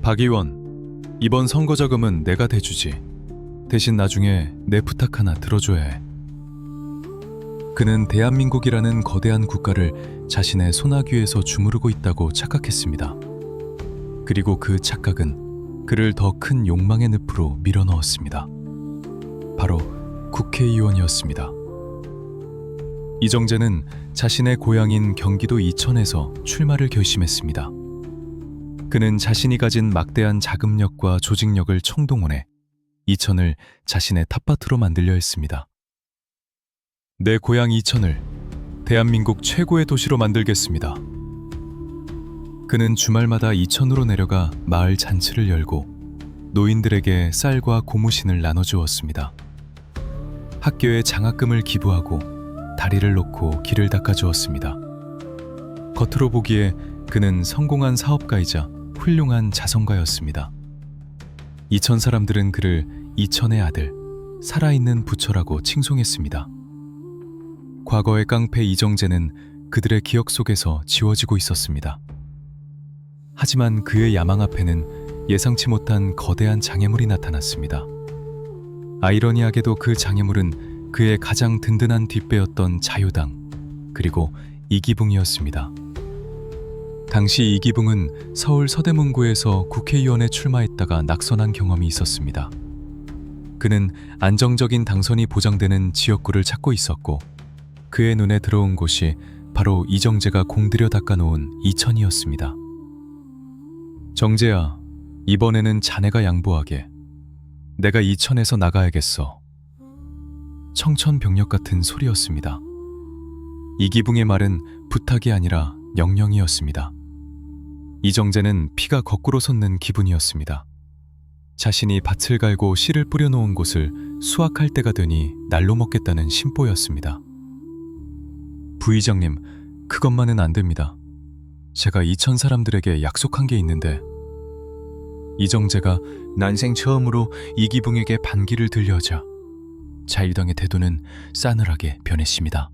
Speaker 1: 박 의원, 이번 선거 자금은 내가 대주지. 대신 나중에 내 부탁 하나 들어줘야 해. 그는 대한민국이라는 거대한 국가를 자신의 소나귀에서 주무르고 있다고 착각했습니다. 그리고 그 착각은 그를 더 큰 욕망의 늪으로 밀어넣었습니다. 바로 국회의원이었습니다. 이정재는 자신의 고향인 경기도 이천에서 출마를 결심했습니다. 그는 자신이 가진 막대한 자금력과 조직력을 총동원해 이천을 자신의 텃밭으로 만들려 했습니다. 내 고향 이천을 대한민국 최고의 도시로 만들겠습니다. 그는 주말마다 이천으로 내려가 마을 잔치를 열고 노인들에게 쌀과 고무신을 나눠주었습니다. 학교에 장학금을 기부하고 다리를 놓고 길을 닦아주었습니다. 겉으로 보기에 그는 성공한 사업가이자 훌륭한 자성가였습니다. 이천 사람들은 그를 이천의 아들, 살아있는 부처라고 칭송했습니다. 과거의 깡패 이정재는 그들의 기억 속에서 지워지고 있었습니다. 하지만 그의 야망 앞에는 예상치 못한 거대한 장애물이 나타났습니다. 아이러니하게도 그 장애물은 그의 가장 든든한 뒷배였던 자유당, 그리고 이기붕이었습니다. 당시 이기붕은 서울 서대문구에서 국회의원에 출마했다가 낙선한 경험이 있었습니다. 그는 안정적인 당선이 보장되는 지역구를 찾고 있었고, 그의 눈에 들어온 곳이 바로 이정재가 공들여 닦아놓은 이천이었습니다. 정재야, 이번에는 자네가 양보하게. 내가 이천에서 나가야겠어. 청천벽력 같은 소리였습니다. 이기붕의 말은 부탁이 아니라 명령이었습니다. 이정재는 피가 거꾸로 솟는 기분이었습니다. 자신이 밭을 갈고 씨를 뿌려놓은 곳을 수확할 때가 되니 날로 먹겠다는 심보였습니다. 부의장님, 그것만은 안 됩니다. 제가 이천 사람들에게 약속한 게 있는데. 이정재가 난생 처음으로 이기붕에게 반기를 들려하자 자유당의 태도는 싸늘하게 변했습니다.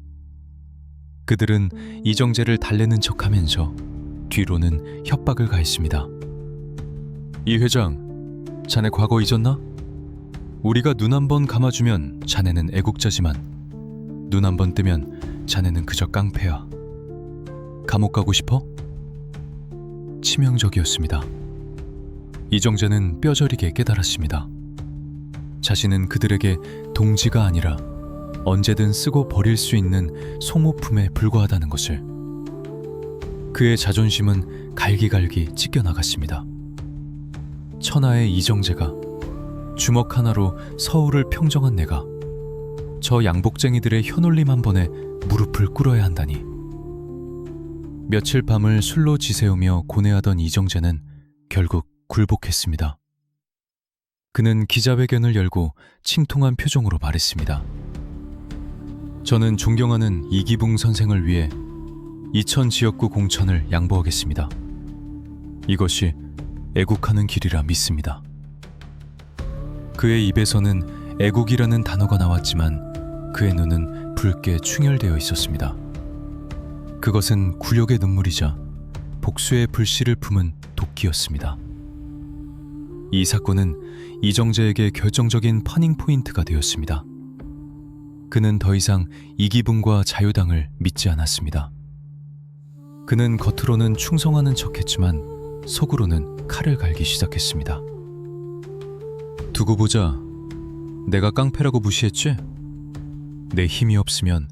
Speaker 1: 그들은 이정재를 달래는 척하면서 뒤로는 협박을 가했습니다. 이 회장, 자네 과거 잊었나? 우리가 눈 한 번 감아주면 자네는 애국자지만 눈 한 번 뜨면 자네는 그저 깡패야. 감옥 가고 싶어? 치명적이었습니다. 이정재는 뼈저리게 깨달았습니다. 자신은 그들에게 동지가 아니라 언제든 쓰고 버릴 수 있는 소모품에 불과하다는 것을. 그의 자존심은 갈기갈기 찢겨나갔습니다. 천하의 이정재가, 주먹 하나로 서울을 평정한 내가 저 양복쟁이들의 혀놀림 한 번에 무릎을 꿇어야 한다니. 며칠 밤을 술로 지새우며 고뇌하던 이정재는 결국 굴복했습니다. 그는 기자회견을 열고 침통한 표정으로 말했습니다. 저는 존경하는 이기붕 선생을 위해 이천 지역구 공천을 양보하겠습니다. 이것이 애국하는 길이라 믿습니다. 그의 입에서는 애국이라는 단어가 나왔지만 그의 눈은 붉게 충혈되어 있었습니다. 그것은 굴욕의 눈물이자 복수의 불씨를 품은 도끼였습니다. 이 사건은 이정재에게 결정적인 터닝 포인트가 되었습니다. 그는 더 이상 이기붕과 자유당을 믿지 않았습니다. 그는 겉으로는 충성하는 척했지만 속으로는 칼을 갈기 시작했습니다. 두고 보자. 내가 깡패라고 무시했지? 내 힘이 없으면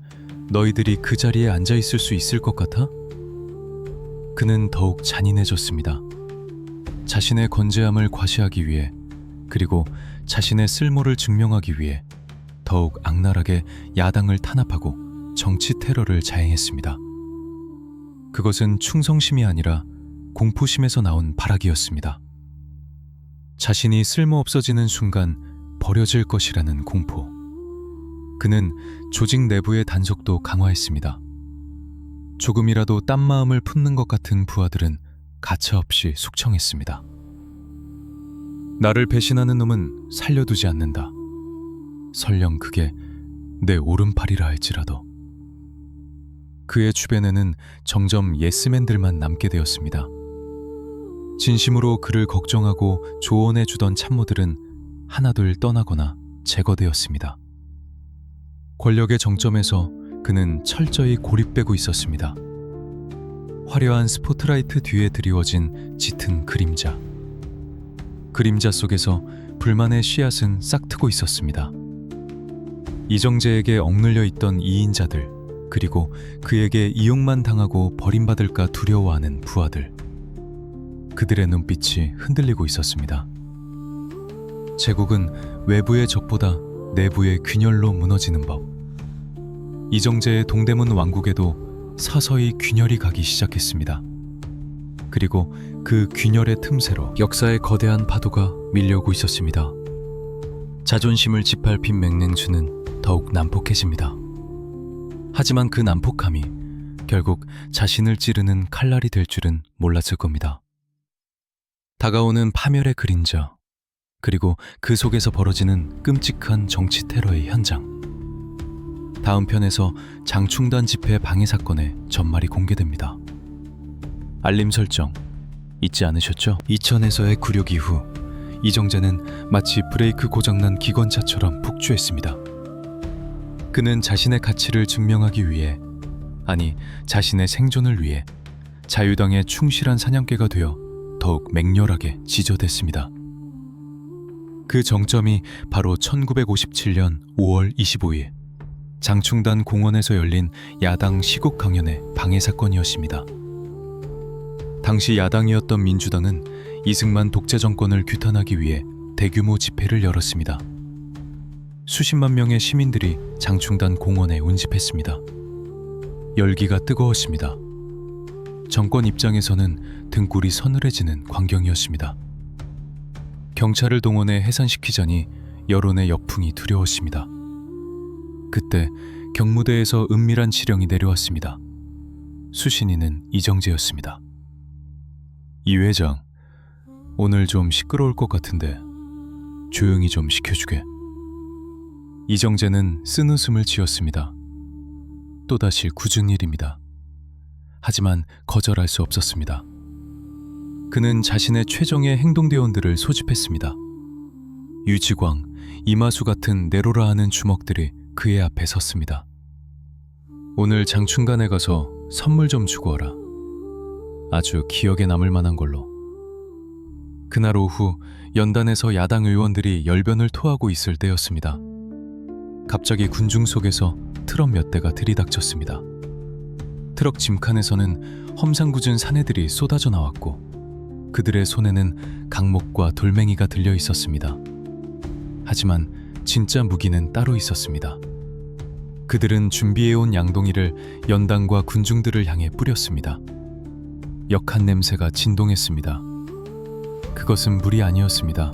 Speaker 1: 너희들이 그 자리에 앉아 있을 수 있을 것 같아? 그는 더욱 잔인해졌습니다. 자신의 건재함을 과시하기 위해, 그리고 자신의 쓸모를 증명하기 위해 더욱 악랄하게 야당을 탄압하고 정치 테러를 자행했습니다. 그것은 충성심이 아니라 공포심에서 나온 발악이었습니다. 자신이 쓸모없어지는 순간 버려질 것이라는 공포. 그는 조직 내부의 단속도 강화했습니다. 조금이라도 딴 마음을 품는 것 같은 부하들은 가차없이 숙청했습니다. 나를 배신하는 놈은 살려두지 않는다. 설령 그게 내 오른팔이라 할지라도. 그의 주변에는 점점 예스맨들만 남게 되었습니다. 진심으로 그를 걱정하고 조언해주던 참모들은 하나둘 떠나거나 제거되었습니다. 권력의 정점에서 그는 철저히 고립되고 있었습니다. 화려한 스포트라이트 뒤에 드리워진 짙은 그림자. 그림자 속에서 불만의 씨앗은 싹트고 있었습니다. 이정재에게 억눌려 있던 이인자들, 그리고 그에게 이용만 당하고 버림받을까 두려워하는 부하들. 그들의 눈빛이 흔들리고 있었습니다. 제국은 외부의 적보다 내부의 균열로 무너지는 법. 이정재의 동대문 왕국에도 서서히 균열이 가기 시작했습니다. 그리고 그 균열의 틈새로 역사의 거대한 파도가 밀려오고 있었습니다. 자존심을 짓밟힌 맹냉주는 더욱 난폭해집니다. 하지만 그 난폭함이 결국 자신을 찌르는 칼날이 될 줄은 몰랐을 겁니다. 다가오는 파멸의 그림자, 그리고 그 속에서 벌어지는 끔찍한 정치 테러의 현장. 다음 편에서 장충단 집회 방해 사건의 전말이 공개됩니다. 알림 설정 잊지 않으셨죠? 이천에서의 굴욕 이후 이정재는 마치 브레이크 고장난 기관차처럼 폭주했습니다. 그는 자신의 가치를 증명하기 위해, 아니 자신의 생존을 위해 자유당의 충실한 사냥개가 되어 더욱 맹렬하게 지저댔습니다. 그 정점이 바로 1957년 5월 25일 장충단 공원에서 열린 야당 시국 강연의 방해 사건이었습니다. 당시 야당이었던 민주당은 이승만 독재 정권을 규탄하기 위해 대규모 집회를 열었습니다. 수십만 명의 시민들이 장충단 공원에 운집했습니다. 열기가 뜨거웠습니다. 정권 입장에서는 등골이 서늘해지는 광경이었습니다. 경찰을 동원해 해산시키자니 여론의 역풍이 두려웠습니다. 그때 경무대에서 은밀한 지령이 내려왔습니다. 수신인은 이정재였습니다. 이 회장, 오늘 좀 시끄러울 것 같은데 조용히 좀 시켜주게. 이정재는 쓴웃음을 지었습니다. 또다시 굳은 일입니다. 하지만 거절할 수 없었습니다. 그는 자신의 최정예 행동대원들을 소집했습니다. 유지광, 이마수 같은 내로라 하는 주먹들이 그의 앞에 섰습니다. 오늘 장충간에 가서 선물 좀 주고 와라. 아주 기억에 남을 만한 걸로. 그날 오후 연단에서 야당 의원들이 열변을 토하고 있을 때였습니다. 갑자기 군중 속에서 트럭 몇 대가 들이닥쳤습니다. 트럭 짐칸에서는 험상궂은 사내들이 쏟아져 나왔고 그들의 손에는 강목과 돌멩이가 들려 있었습니다. 하지만 진짜 무기는 따로 있었습니다. 그들은 준비해온 양동이를 연단과 군중들을 향해 뿌렸습니다. 역한 냄새가 진동했습니다. 그것은 물이 아니었습니다.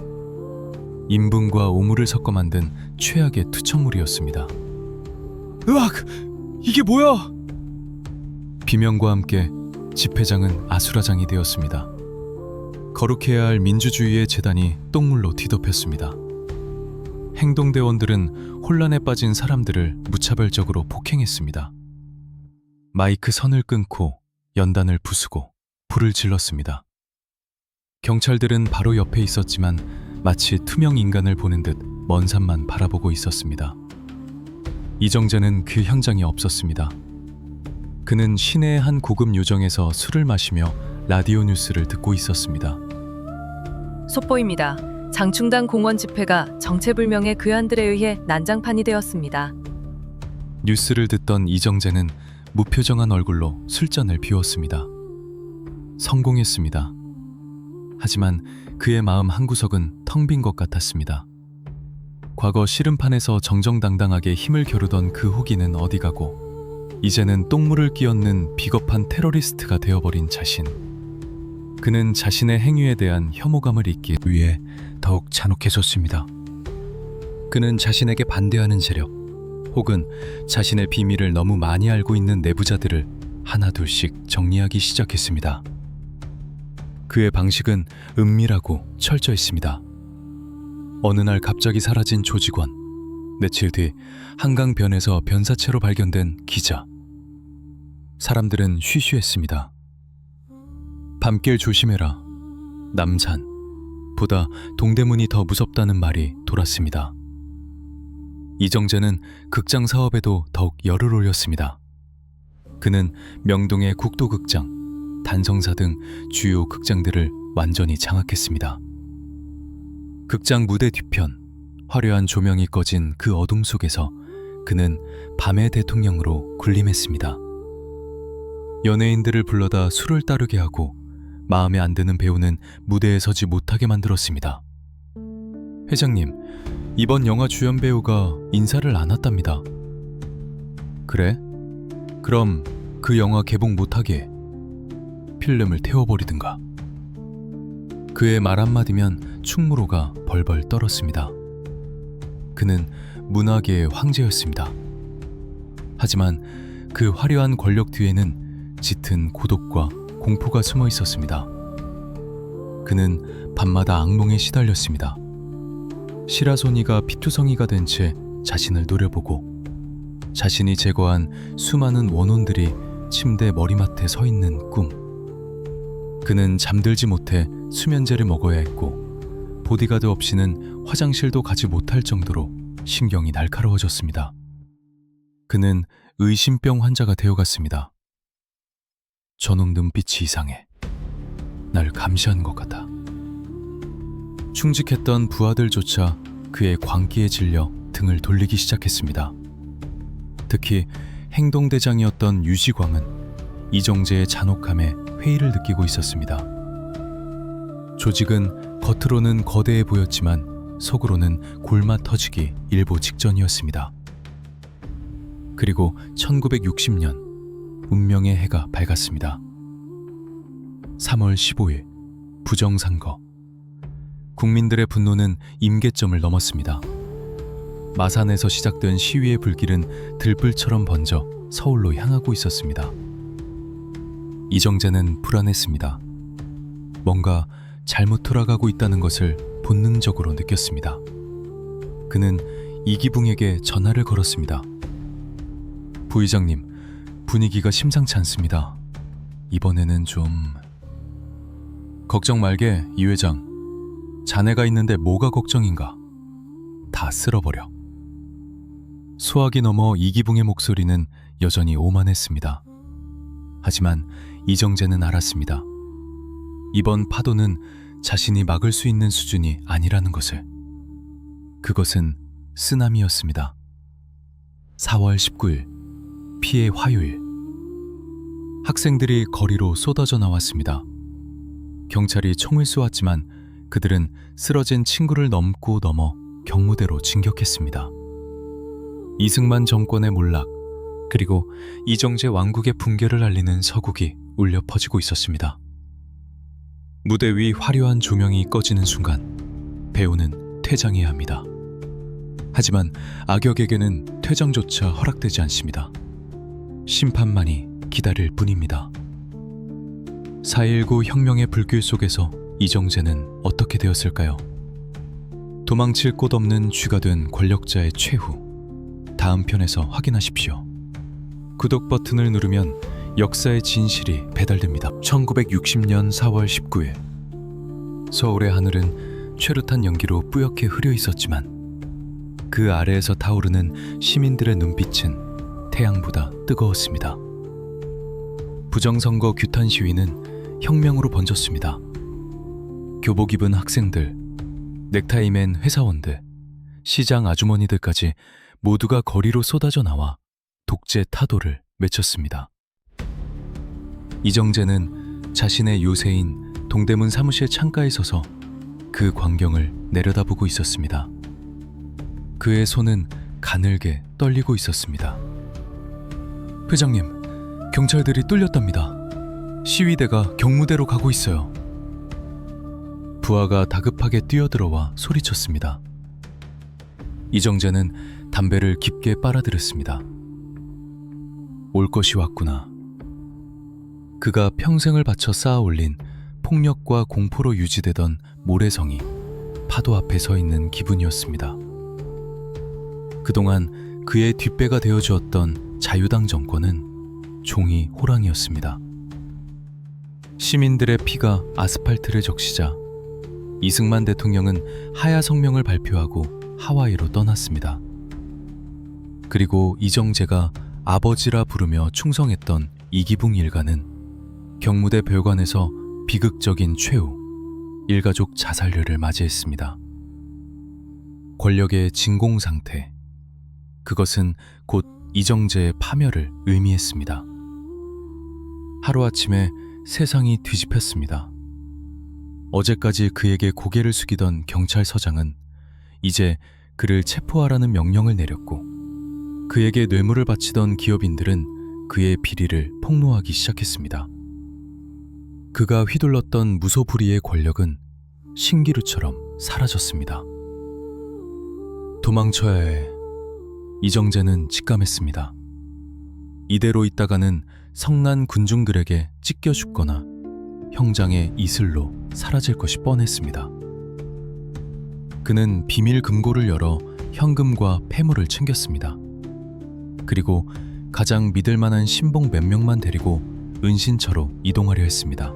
Speaker 1: 인분과 오물을 섞어 만든 최악의 투척물이었습니다. 으악! 이게 뭐야? 비명과 함께 집회장은 아수라장이 되었습니다. 거룩해야 할 민주주의의 재단이 똥물로 뒤덮였습니다. 행동대원들은 혼란에 빠진 사람들을 무차별적으로 폭행했습니다. 마이크 선을 끊고 연단을 부수고 불을 질렀습니다. 경찰들은 바로 옆에 있었지만 마치 투명 인간을 보는 듯 먼 산만 바라보고 있었습니다. 이정재는 그 현장에 없었습니다. 그는 시내의 한 고급 요정에서 술을 마시며 라디오 뉴스를 듣고 있었습니다.
Speaker 2: 속보입니다. 장충당 공원 집회가 정체불명의 괴한들에 의해 난장판이 되었습니다.
Speaker 1: 뉴스를 듣던 이정재는 무표정한 얼굴로 술잔을 비웠습니다. 성공했습니다. 하지만 그의 마음 한구석은 텅 빈 것 같았습니다. 과거 씨름판에서 정정당당하게 힘을 겨루던 그 호기는 어디 가고 이제는 똥물을 끼얹는 비겁한 테러리스트가 되어버린 자신. 그는 자신의 행위에 대한 혐오감을 잊기 위해 더욱 잔혹해졌습니다. 그는 자신에게 반대하는 세력 혹은 자신의 비밀을 너무 많이 알고 있는 내부자들을 하나둘씩 정리하기 시작했습니다. 그의 방식은 은밀하고 철저했습니다. 어느 날 갑자기 사라진 조직원, 며칠 뒤 한강변에서 변사체로 발견된 기자. 사람들은 쉬쉬했습니다. 밤길 조심해라. 남산. 보다 동대문이 더 무섭다는 말이 돌았습니다. 이정재는 극장 사업에도 더욱 열을 올렸습니다. 그는 명동의 국도극장, 단성사 등 주요 극장들을 완전히 장악했습니다. 극장 무대 뒤편, 화려한 조명이 꺼진 그 어둠 속에서 그는 밤의 대통령으로 군림했습니다. 연예인들을 불러다 술을 따르게 하고 마음에 안 드는 배우는 무대에 서지 못하게 만들었습니다. 회장님, 이번 영화 주연 배우가 인사를 안 왔답니다. 그래? 그럼 그 영화 개봉 못하게 필름을 태워버리든가. 그의 말 한마디면 충무로가 벌벌 떨었습니다. 그는 문화계의 황제였습니다. 하지만 그 화려한 권력 뒤에는 짙은 고독과 공포가 숨어 있었습니다. 그는 밤마다 악몽에 시달렸습니다. 시라소니가 피투성이가 된 채 자신을 노려보고 자신이 제거한 수많은 원혼들이 침대 머리맡에 서 있는 꿈. 그는 잠들지 못해 수면제를 먹어야 했고 보디가드 없이는 화장실도 가지 못할 정도로 신경이 날카로워졌습니다. 그는 의심병 환자가 되어갔습니다. 저놈 눈빛이 이상해. 날 감시한 것 같아. 충직했던 부하들조차 그의 광기에 질려 등을 돌리기 시작했습니다. 특히 행동대장이었던 유지광은 이정재의 잔혹함에 회의를 느끼고 있었습니다. 조직은 겉으로는 거대해 보였지만 속으로는 골마 터지기 일보 직전이었습니다. 그리고 1960년 운명의 해가 밝았습니다. 3월 15일 부정선거. 국민들의 분노는 임계점을 넘었습니다. 마산에서 시작된 시위의 불길은 들불처럼 번져 서울로 향하고 있었습니다. 이정재는 불안했습니다. 뭔가 잘못 돌아가고 있다는 것을 본능적으로 느꼈습니다. 그는 이기붕에게 전화를 걸었습니다. 부의장님, 분위기가 심상치 않습니다. 이번에는 좀... 걱정 말게, 이 회장. 자네가 있는데 뭐가 걱정인가? 다 쓸어버려. 수학이 넘어 이기붕의 목소리는 여전히 오만했습니다. 하지만 이정재는 알았습니다. 이번 파도는 자신이 막을 수 있는 수준이 아니라는 것을. 그것은 쓰나미였습니다. 4월 19일, 피해 화요일. 학생들이 거리로 쏟아져 나왔습니다. 경찰이 총을 쏘았지만 그들은 쓰러진 친구를 넘고 넘어 경무대로 진격했습니다. 이승만 정권의 몰락, 그리고 이정재 왕국의 붕괴를 알리는 서국이 울려 퍼지고 있었습니다. 무대 위 화려한 조명이 꺼지는 순간 배우는 퇴장해야 합니다. 하지만 악역에게는 퇴장조차 허락되지 않습니다. 심판만이 기다릴 뿐입니다. 4.19 혁명의 불길 속에서 이정재는 어떻게 되었을까요? 도망칠 곳 없는 쥐가 된 권력자의 최후. 다음 편에서 확인하십시오. 구독 버튼을 누르면 역사의 진실이 배달됩니다. 1960년 4월 19일 서울의 하늘은 최루탄 연기로 뿌옇게 흐려 있었지만 그 아래에서 타오르는 시민들의 눈빛은 태양보다 뜨거웠습니다. 부정선거 규탄 시위는 혁명으로 번졌습니다. 교복 입은 학생들, 넥타이 맨 회사원들, 시장 아주머니들까지 모두가 거리로 쏟아져 나와 독재 타도를 외쳤습니다. 이정재는 자신의 요새인 동대문 사무실 창가에 서서 그 광경을 내려다보고 있었습니다. 그의 손은 가늘게 떨리고 있었습니다. 회장님, 경찰들이 뚫렸답니다. 시위대가 경무대로 가고 있어요. 부하가 다급하게 뛰어들어와 소리쳤습니다. 이정재는 담배를 깊게 빨아들였습니다. 올 것이 왔구나. 그가 평생을 바쳐 쌓아 올린 폭력과 공포로 유지되던 모래성이 파도 앞에 서 있는 기분이었습니다. 그동안 그의 뒷배가 되어 주었던 자유당 정권은 종이 호랑이였습니다. 시민들의 피가 아스팔트를 적시자 이승만 대통령은 하야 성명을 발표하고 하와이로 떠났습니다. 그리고 이정재가 아버지라 부르며 충성했던 이기붕 일가는 경무대 별관에서 비극적인 최후, 일가족 자살률을 맞이했습니다. 권력의 진공 상태, 그것은 곧 이정재의 파멸을 의미했습니다. 하루아침에 세상이 뒤집혔습니다. 어제까지 그에게 고개를 숙이던 경찰서장은 이제 그를 체포하라는 명령을 내렸고 그에게 뇌물을 바치던 기업인들은 그의 비리를 폭로하기 시작했습니다. 그가 휘둘렀던 무소불위의 권력은 신기루처럼 사라졌습니다. 도망쳐야 해. 이정재는 직감했습니다. 이대로 있다가는 성난 군중들에게 찢겨 죽거나 형장의 이슬로 사라질 것이 뻔했습니다. 그는 비밀 금고를 열어 현금과 폐물을 챙겼습니다. 그리고 가장 믿을 만한 신봉 몇 명만 데리고 은신처로 이동하려 했습니다.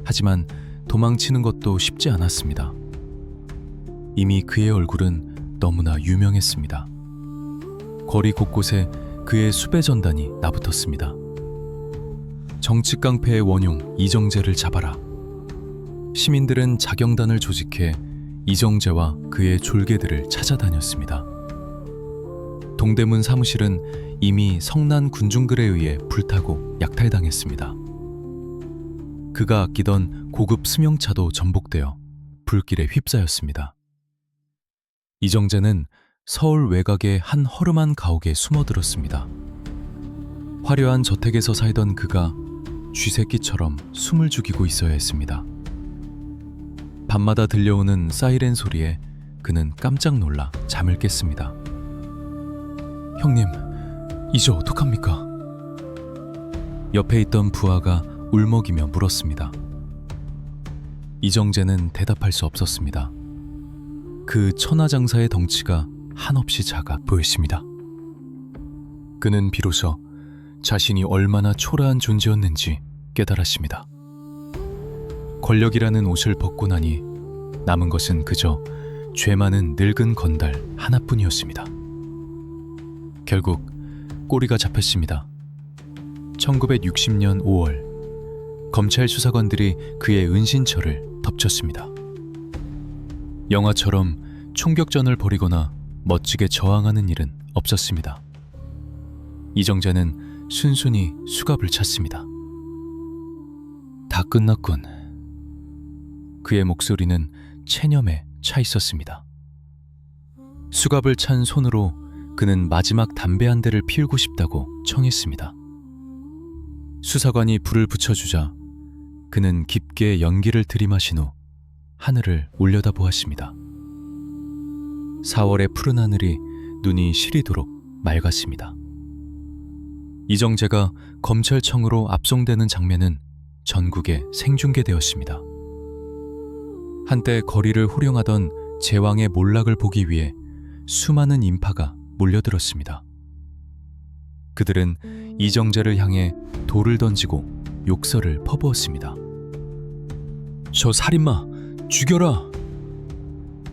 Speaker 1: 하지만 도망치는 것도 쉽지 않았습니다. 이미 그의 얼굴은 너무나 유명했습니다. 거리 곳곳에 그의 수배 전단이 나붙었습니다. 정치 깡패의 원흉 이정재를 잡아라. 시민들은 자경단을 조직해 이정재와 그의 졸개들을 찾아다녔습니다. 동대문 사무실은 이미 성난 군중들에 의해 불타고 약탈당했습니다. 그가 아끼던 고급 승용차도 전복되어 불길에 휩싸였습니다. 이정재는 서울 외곽의 한 허름한 가옥에 숨어들었습니다. 화려한 저택에서 살던 그가 쥐새끼처럼 숨을 죽이고 있어야 했습니다. 밤마다 들려오는 사이렌 소리에 그는 깜짝 놀라 잠을 깼습니다. 형님, 이제 어떡합니까? 옆에 있던 부하가 울먹이며 물었습니다. 이정재는 대답할 수 없었습니다. 그 천하장사의 덩치가 한없이 작아 보였습니다. 그는 비로소 자신이 얼마나 초라한 존재였는지 깨달았습니다. 권력이라는 옷을 벗고 나니 남은 것은 그저 죄 많은 늙은 건달 하나뿐이었습니다. 결국 꼬리가 잡혔습니다. 1960년 5월 검찰 수사관들이 그의 은신처를 덮쳤습니다. 영화처럼 총격전을 벌이거나 멋지게 저항하는 일은 없었습니다. 이정재는 순순히 수갑을 찼습니다. 다 끝났군. 그의 목소리는 체념에 차 있었습니다. 수갑을 찬 손으로 그는 마지막 담배 한 대를 피우고 싶다고 청했습니다. 수사관이 불을 붙여주자 그는 깊게 연기를 들이마신 후 하늘을 올려다보았습니다. 4월의 푸른 하늘이 눈이 시리도록 맑았습니다. 이정재가 검찰청으로 압송되는 장면은 전국에 생중계되었습니다. 한때 거리를 호령하던 제왕의 몰락을 보기 위해 수많은 인파가 몰려들었습니다. 그들은 이정재를 향해 돌을 던지고 욕설을 퍼부었습니다. 저 살인마 죽여라!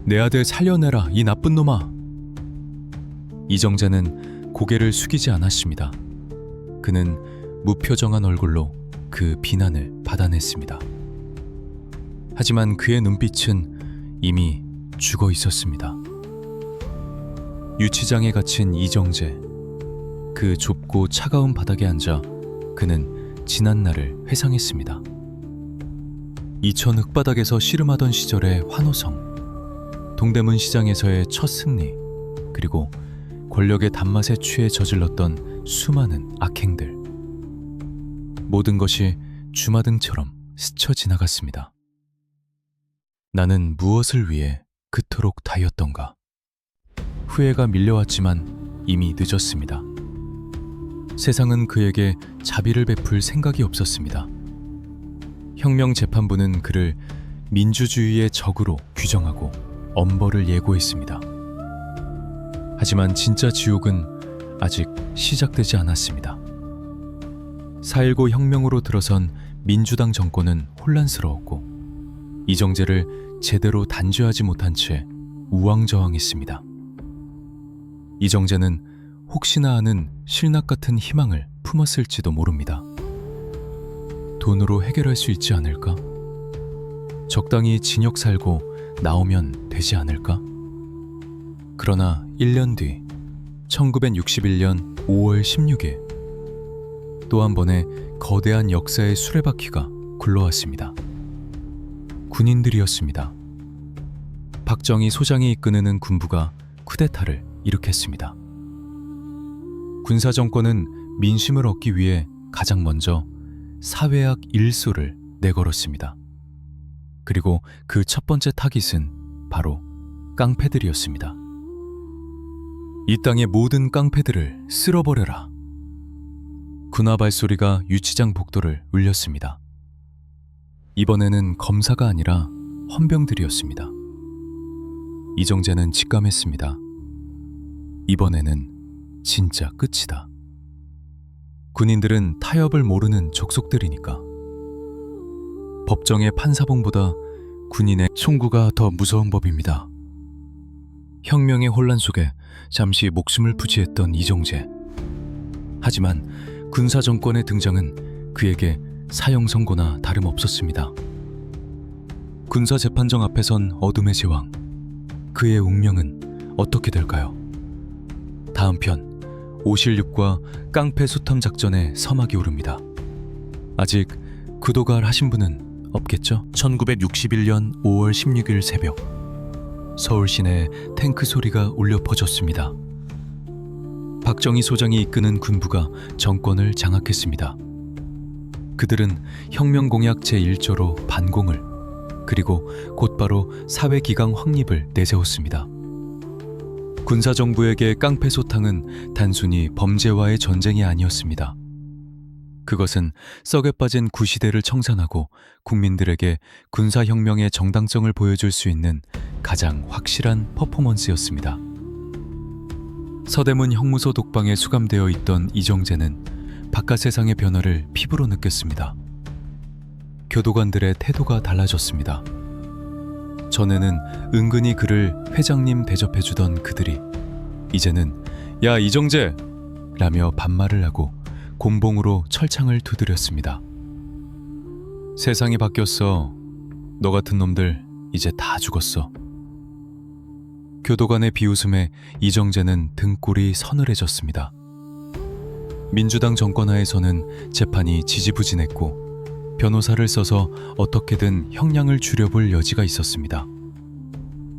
Speaker 1: 내 아들 살려내라 이 나쁜 놈아! 이정재는 고개를 숙이지 않았습니다. 그는 무표정한 얼굴로 그 비난을 받아냈습니다. 하지만 그의 눈빛은 이미 죽어 있었습니다. 유치장에 갇힌 이정재. 그 좁고 차가운 바닥에 앉아 그는 지난 날을 회상했습니다. 이천 흙바닥에서 씨름하던 시절의 환호성, 동대문 시장에서의 첫 승리, 그리고 권력의 단맛에 취해 저질렀던 수많은 악행들. 모든 것이 주마등처럼 스쳐 지나갔습니다. 나는 무엇을 위해 그토록 다였던가. 후회가 밀려왔지만 이미 늦었습니다. 세상은 그에게 자비를 베풀 생각이 없었습니다. 혁명재판부는 그를 민주주의의 적으로 규정하고 엄벌을 예고했습니다. 하지만 진짜 지옥은 아직 시작되지 않았습니다. 4.19 혁명으로 들어선 민주당 정권은 혼란스러웠고 이정재를 제대로 단죄하지 못한 채 우왕좌왕했습니다. 이정재는 혹시나 하는 실납 같은 희망을 품었을지도 모릅니다. 돈으로 해결할 수 있지 않을까? 적당히 징역 살고 나오면 되지 않을까? 그러나 1년 뒤 1961년 5월 16일 또 한 번의 거대한 역사의 수레바퀴가 굴러왔습니다. 군인들이었습니다. 박정희 소장이 이끄는 군부가 쿠데타를 일으켰습니다. 군사정권은 민심을 얻기 위해 가장 먼저 사회악 일소를 내걸었습니다. 그리고 그 첫 번째 타깃은 바로 깡패들이었습니다. 이 땅의 모든 깡패들을 쓸어버려라. 군화 발소리가 유치장 복도를 울렸습니다. 이번에는 검사가 아니라 헌병들이었습니다. 이정재는 직감했습니다. 이번에는 진짜 끝이다. 군인들은 타협을 모르는 족속들이니까. 법정의 판사봉보다 군인의 총구가 더 무서운 법입니다. 혁명의 혼란 속에 잠시 목숨을 부지했던 이정재. 하지만 군사정권의 등장은 그에게 사형 선고나 다름없었습니다. 군사재판정 앞에 선 어둠의 제왕. 그의 운명은 어떻게 될까요? 다음 편 오실육과 깡패 수탐 작전의 서막이 오릅니다. 아직 구독을 하신 분은 없겠죠? 1961년 5월 16일 새벽 서울 시내에 탱크 소리가 울려 퍼졌습니다. 박정희 소장이 이끄는 군부가 정권을 장악했습니다. 그들은 혁명 공약 제1조로 반공을 그리고 곧바로 사회기강 확립을 내세웠습니다. 군사정부에게 깡패 소탕은 단순히 범죄와의 전쟁이 아니었습니다. 그것은 썩에 빠진 구시대를 청산하고 국민들에게 군사혁명의 정당성을 보여줄 수 있는 가장 확실한 퍼포먼스였습니다. 서대문 형무소 독방에 수감되어 있던 이정재는 바깥 세상의 변화를 피부로 느꼈습니다. 교도관들의 태도가 달라졌습니다. 전에는 은근히 그를 회장님 대접해주던 그들이 이제는 야 이정재! 라며 반말을 하고 곤봉으로 철창을 두드렸습니다. 세상이 바뀌었어. 너 같은 놈들 이제 다 죽었어. 교도관의 비웃음에 이정재는 등골이 서늘해졌습니다. 민주당 정권 하에서는 재판이 지지부진했고 변호사를 써서 어떻게든 형량을 줄여볼 여지가 있었습니다.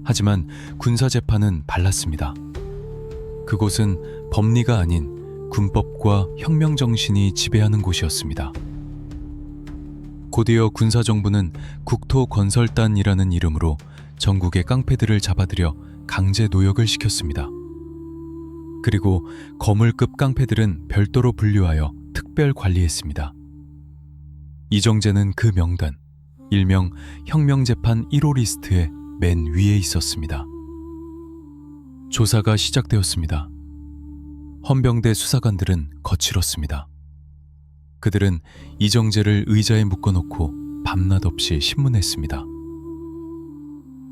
Speaker 1: 하지만 군사재판은 달랐습니다. 그곳은 법리가 아닌 군법과 혁명정신이 지배하는 곳이었습니다. 곧이어 군사정부는 국토건설단이라는 이름으로 전국의 깡패들을 잡아들여 강제 노역을 시켰습니다. 그리고 거물급 깡패들은 별도로 분류하여 특별 관리했습니다. 이정재는 그 명단, 일명 혁명재판 1호 리스트의 맨 위에 있었습니다. 조사가 시작되었습니다. 헌병대 수사관들은 거칠었습니다. 그들은 이정재를 의자에 묶어놓고 밤낮 없이 신문했습니다.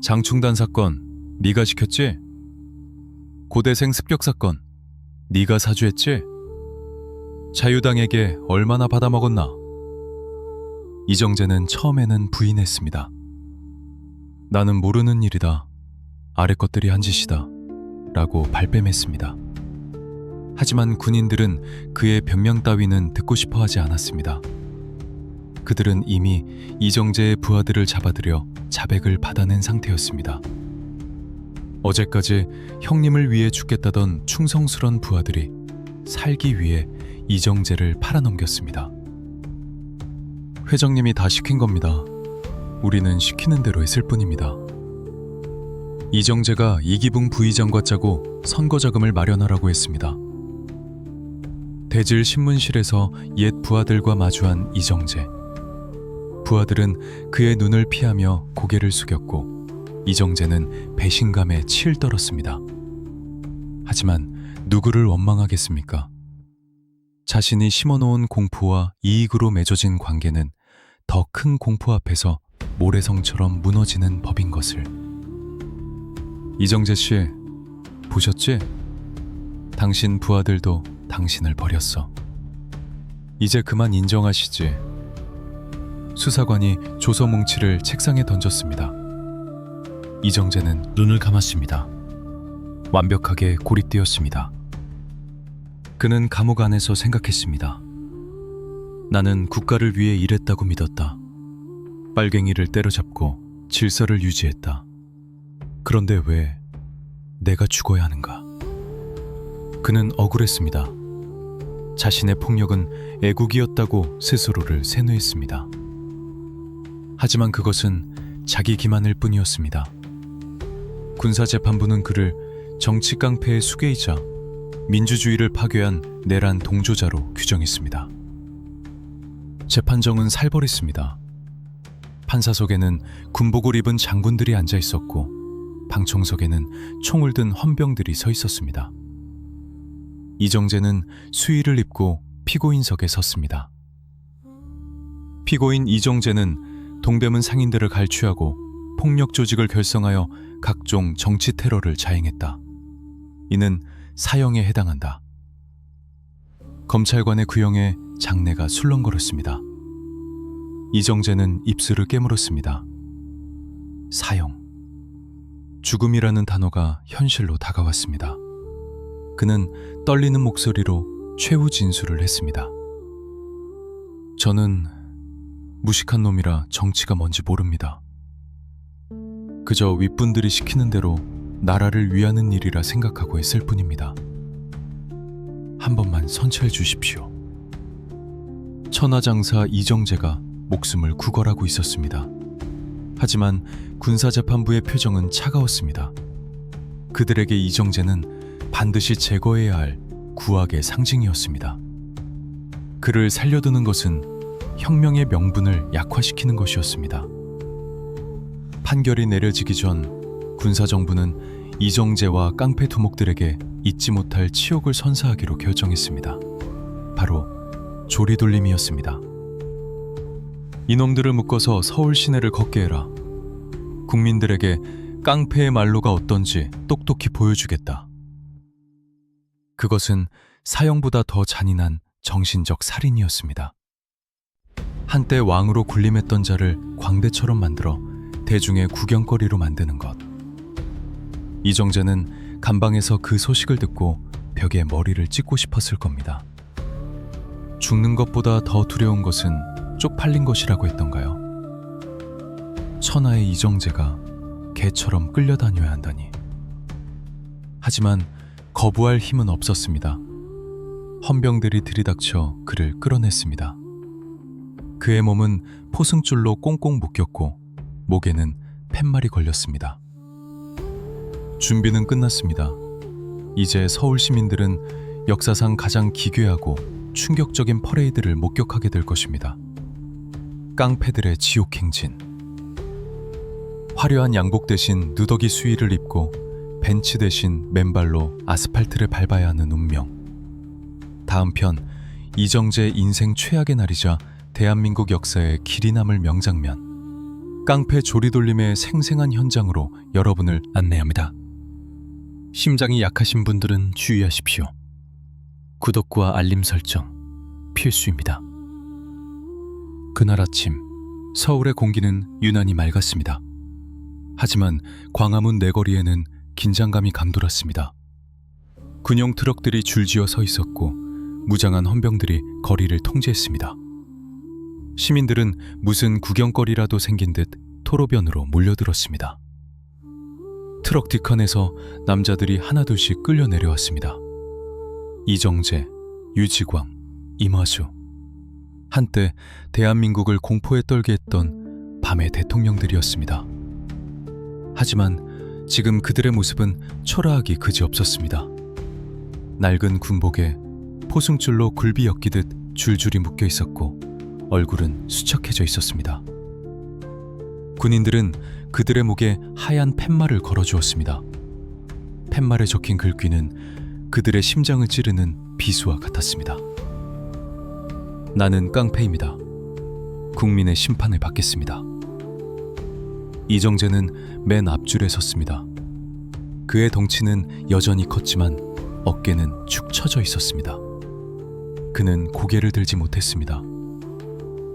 Speaker 1: 장충단 사건 네가 시켰지? 고대생 습격 사건 네가 사주했지? 자유당에게 얼마나 받아먹었나? 이정재는 처음에는 부인했습니다. 나는 모르는 일이다. 아래 것들이 한 짓이다. 라고 발뺌했습니다. 하지만 군인들은 그의 변명 따위는 듣고 싶어 하지 않았습니다. 그들은 이미 이정재의 부하들을 잡아들여 자백을 받아낸 상태였습니다. 어제까지 형님을 위해 죽겠다던 충성스런 부하들이 살기 위해 이정재를 팔아넘겼습니다. 회장님이 다 시킨 겁니다. 우리는 시키는 대로 했을 뿐입니다. 이정재가 이기붕 부의장과 짜고 선거자금을 마련하라고 했습니다. 대질 신문실에서 옛 부하들과 마주한 이정재. 부하들은 그의 눈을 피하며 고개를 숙였고 이정재는 배신감에 치를 떨었습니다. 하지만 누구를 원망하겠습니까? 자신이 심어놓은 공포와 이익으로 맺어진 관계는 더 큰 공포 앞에서 모래성처럼 무너지는 법인 것을. 이정재 씨, 보셨지? 당신 부하들도 당신을 버렸어. 이제 그만 인정하시지. 수사관이 조서 뭉치를 책상에 던졌습니다. 이정재는 눈을 감았습니다. 완벽하게 고립되었습니다. 그는 감옥 안에서 생각했습니다. 나는 국가를 위해 일했다고 믿었다. 빨갱이를 때려잡고 질서를 유지했다. 그런데 왜 내가 죽어야 하는가? 그는 억울했습니다. 자신의 폭력은 애국이었다고 스스로를 세뇌했습니다. 하지만 그것은 자기 기만일 뿐이었습니다. 군사재판부는 그를 정치 깡패의 수괴이자 민주주의를 파괴한 내란 동조자로 규정했습니다. 재판정은 살벌했습니다. 판사석에는 군복을 입은 장군들이 앉아 있었고 방청석에는 총을 든 헌병들이 서 있었습니다. 이정재는 수의를 입고 피고인석에 섰습니다. 피고인 이정재는 동대문 상인들을 갈취하고 폭력 조직을 결성하여 각종 정치 테러를 자행했다. 이는 사형에 해당한다. 검찰관의 구형에 장내가 술렁거렸습니다. 이정재는 입술을 깨물었습니다. 사형. 죽음이라는 단어가 현실로 다가왔습니다. 그는 떨리는 목소리로 최후 진술을 했습니다. 저는 무식한 놈이라 정치가 뭔지 모릅니다. 그저 윗분들이 시키는 대로 나라를 위하는 일이라 생각하고 했을 뿐입니다. 한 번만 선처해 주십시오. 천하장사 이정재가 목숨을 구걸하고 있었습니다. 하지만 군사재판부의 표정은 차가웠습니다. 그들에게 이정재는 반드시 제거해야 할 구악의 상징이었습니다. 그를 살려두는 것은 혁명의 명분을 약화시키는 것이었습니다. 판결이 내려지기 전 군사정부는 이정재와 깡패 두목들에게 잊지 못할 치욕을 선사하기로 결정했습니다. 바로 조리돌림이었습니다. 이놈들을 묶어서 서울 시내를 걷게 해라. 국민들에게 깡패의 말로가 어떤지 똑똑히 보여주겠다. 그것은 사형보다 더 잔인한 정신적 살인이었습니다. 한때 왕으로 군림했던 자를 광대처럼 만들어 대중의 구경거리로 만드는 것. 이정재는 감방에서 그 소식을 듣고 벽에 머리를 찍고 싶었을 겁니다. 죽는 것보다 더 두려운 것은 쪽팔린 것이라고 했던가요? 천하의 이정재가 개처럼 끌려다녀야 한다니. 하지만 거부할 힘은 없었습니다. 헌병들이 들이닥쳐 그를 끌어냈습니다. 그의 몸은 포승줄로 꽁꽁 묶였고 목에는 팻말이 걸렸습니다. 준비는 끝났습니다. 이제 서울 시민들은 역사상 가장 기괴하고 충격적인 퍼레이드를 목격하게 될 것입니다. 깡패들의 지옥 행진. 화려한 양복 대신 누더기 수의를 입고 벤츠 대신 맨발로 아스팔트를 밟아야 하는 운명. 다음 편 이정재 인생 최악의 날이자 대한민국 역사에 길이 남을 명장면. 깡패 조리돌림의 생생한 현장으로 여러분을 안내합니다. 심장이 약하신 분들은 주의하십시오. 구독과 알림 설정 필수입니다. 그날 아침 서울의 공기는 유난히 맑았습니다. 하지만 광화문 내거리에는 긴장감이 감돌았습니다. 군용 트럭들이 줄지어 서 있었고 무장한 헌병들이 거리를 통제했습니다. 시민들은 무슨 구경거리라도 생긴 듯 토로변으로 몰려들었습니다. 트럭 뒷칸에서 남자들이 하나둘씩 끌려 내려왔습니다. 이정재, 유지광, 임화수. 한때 대한민국을 공포에 떨게 했던 밤의 대통령들이었습니다. 하지만 지금 그들의 모습은 초라하기 그지없었습니다. 낡은 군복에 포승줄로 굴비 엮이듯 줄줄이 묶여 있었고 얼굴은 수척해져 있었습니다. 군인들은 그들의 목에 하얀 팻말을 걸어주었습니다. 팻말에 적힌 글귀는 그들의 심장을 찌르는 비수와 같았습니다. 나는 깡패입니다. 국민의 심판을 받겠습니다. 이정재는 맨 앞줄에 섰습니다. 그의 덩치는 여전히 컸지만 어깨는 축 처져 있었습니다. 그는 고개를 들지 못했습니다.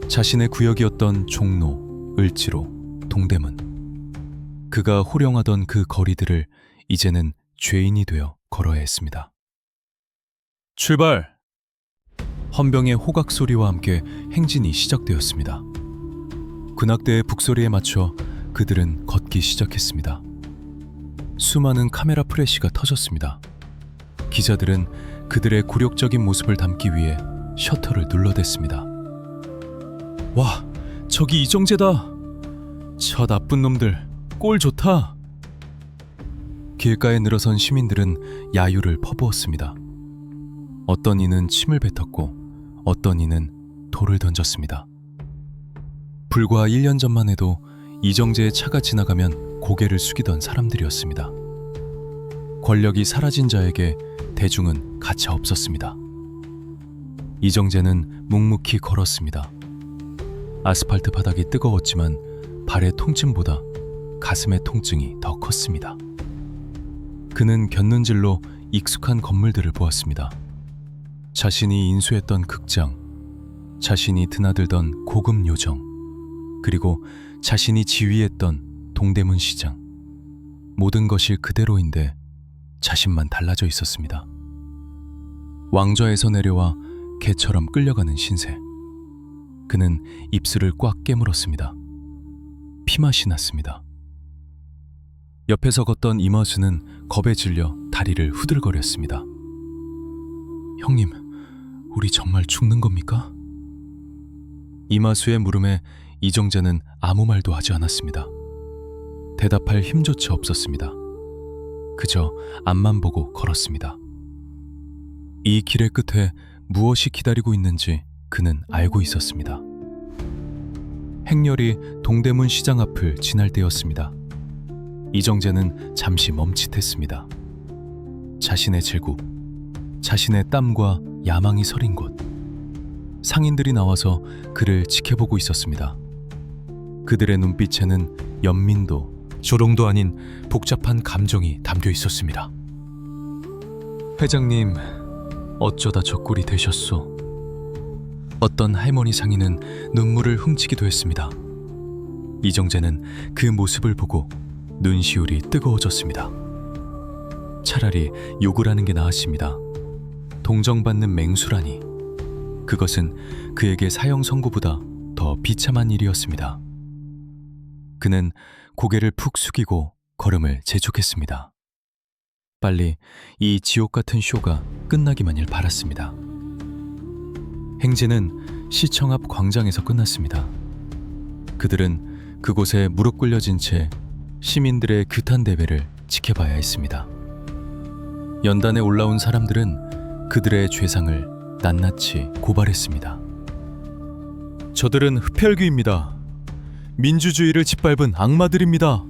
Speaker 1: 자신의 구역이었던 종로, 을지로, 동대문. 그가 호령하던 그 거리들을 이제는 죄인이 되어 걸어야 했습니다. 출발! 헌병의 호각 소리와 함께 행진이 시작되었습니다. 군악대의 북소리에 맞춰 그들은 걷기 시작했습니다. 수많은 카메라 프레시가 터졌습니다. 기자들은 그들의 굴욕적인 모습을 담기 위해 셔터를 눌러댔습니다. 와, 저기 이정재다! 저 나쁜 놈들, 꼴 좋다! 길가에 늘어선 시민들은 야유를 퍼부었습니다. 어떤 이는 침을 뱉었고 어떤 이는 돌을 던졌습니다. 불과 1년 전만 해도 이정재의 차가 지나가면 고개를 숙이던 사람들이었습니다. 권력이 사라진 자에게 대중은 가차 없었습니다. 이정재는 묵묵히 걸었습니다. 아스팔트 바닥이 뜨거웠지만 발의 통증보다 가슴의 통증이 더 컸습니다. 그는 곁눈질로 익숙한 건물들을 보았습니다. 자신이 인수했던 극장, 자신이 드나들던 고급 요정, 그리고 자신이 지휘했던 동대문 시장. 모든 것이 그대로인데 자신만 달라져 있었습니다. 왕좌에서 내려와 개처럼 끌려가는 신세. 그는 입술을 꽉 깨물었습니다. 피맛이 났습니다. 옆에서 걷던 임화수는 겁에 질려 다리를 후들거렸습니다. 형님, 우리 정말 죽는 겁니까? 임화수의 물음에 이정재는 아무 말도 하지 않았습니다. 대답할 힘조차 없었습니다. 그저 앞만 보고 걸었습니다. 이 길의 끝에 무엇이 기다리고 있는지 그는 알고 있었습니다. 행렬이 동대문 시장 앞을 지날 때였습니다. 이정재는 잠시 멈칫했습니다. 자신의 질국, 자신의 땀과 야망이 서린 곳. 상인들이 나와서 그를 지켜보고 있었습니다. 그들의 눈빛에는 연민도, 조롱도 아닌 복잡한 감정이 담겨 있었습니다. 회장님, 어쩌다 저 꼴이 되셨소? 어떤 할머니 상인은 눈물을 훔치기도 했습니다. 이정재는 그 모습을 보고 눈시울이 뜨거워졌습니다. 차라리 욕을 하는 게 나았습니다. 동정받는 맹수라니. 그것은 그에게 사형 선고보다 더 비참한 일이었습니다. 그는 고개를 푹 숙이고 걸음을 재촉했습니다. 빨리 이 지옥 같은 쇼가 끝나기만을 바랐습니다. 행진은 시청 앞 광장에서 끝났습니다. 그들은 그곳에 무릎 꿇려진 채 시민들의 규탄 대회를 지켜봐야 했습니다. 연단에 올라온 사람들은 그들의 죄상을 낱낱이 고발했습니다. 저들은 흡혈귀입니다. 민주주의를 짓밟은 악마들입니다.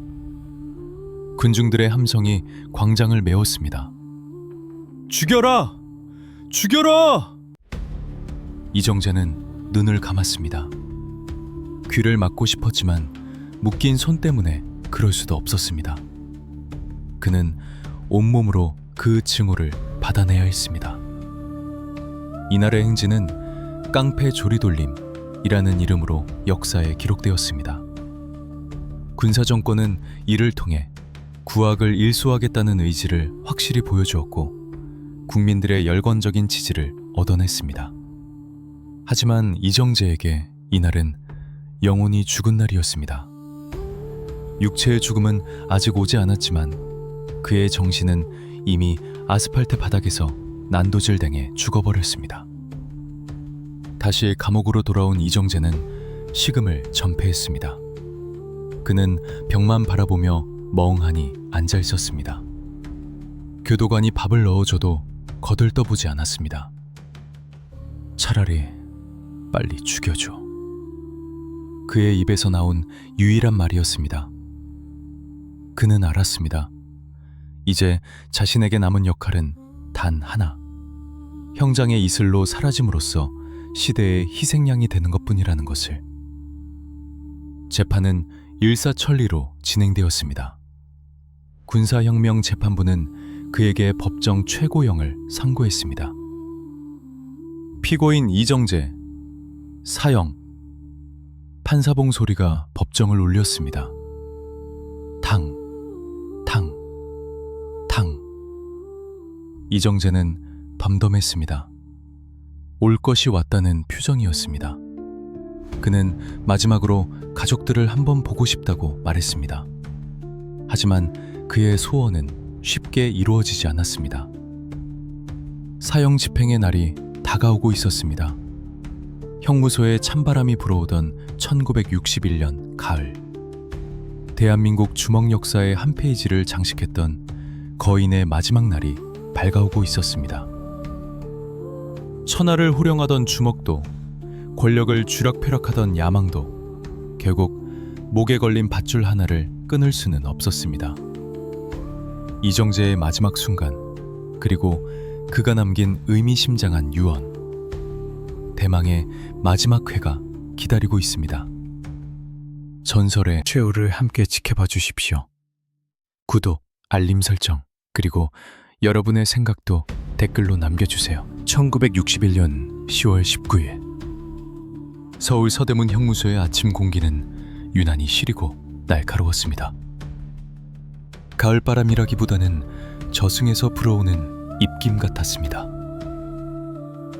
Speaker 1: 군중들의 함성이 광장을 메웠습니다. 죽여라! 죽여라! 이정재는 눈을 감았습니다. 귀를 막고 싶었지만 묶인 손 때문에 그럴 수도 없었습니다. 그는 온몸으로 그 증오를 받아내야 했습니다. 이날의 행진은 깡패 조리돌림이라는 이름으로 역사에 기록되었습니다. 군사정권은 이를 통해 구악을 일소하겠다는 의지를 확실히 보여주었고 국민들의 열건적인 지지를 얻어냈습니다. 하지만 이정재에게 이날은 영혼이 죽은 날이었습니다. 육체의 죽음은 아직 오지 않았지만 그의 정신은 이미 아스팔트 바닥에서 난도질당해 죽어버렸습니다. 다시 감옥으로 돌아온 이정재는 식음을 전폐했습니다. 그는 벽만 바라보며 멍하니 앉아 있었습니다. 교도관이 밥을 넣어줘도 거들떠보지 않았습니다. 차라리 빨리 죽여줘. 그의 입에서 나온 유일한 말이었습니다. 그는 알았습니다. 이제 자신에게 남은 역할은 단 하나. 형장의 이슬로 사라짐으로써 시대의 희생양이 되는 것뿐이라는 것을. 재판은 일사천리로 진행되었습니다. 군사혁명 재판부는 그에게 법정 최고형을 상고했습니다. 피고인 이정재, 사형. 판사봉 소리가 법정을 울렸습니다. 탕, 탕, 탕. 이정재는 덤덤했습니다. 올 것이 왔다는 표정이었습니다. 그는 마지막으로 가족들을 한번 보고 싶다고 말했습니다. 하지만 그의 소원은 쉽게 이루어지지 않았습니다. 사형 집행의 날이 다가오고 있었습니다. 형무소에 찬바람이 불어오던 1961년 가을. 대한민국 주먹 역사의 한 페이지를 장식했던 거인의 마지막 날이 밝아오고 있었습니다. 천하를 호령하던 주먹도, 권력을 쥐락펴락하던 야망도 결국 목에 걸린 밧줄 하나를 끊을 수는 없었습니다. 이정재의 마지막 순간, 그리고 그가 남긴 의미심장한 유언. 대망의 마지막 회가 기다리고 있습니다. 전설의 최후를 함께 지켜봐 주십시오. 구독, 알림 설정, 그리고 여러분의 생각도 댓글로 남겨주세요. 1961년 10월 19일 서울 서대문 형무소의 아침 공기는 유난히 시리고 날카로웠습니다. 가을바람이라기보다는 저승에서 불어오는 입김 같았습니다.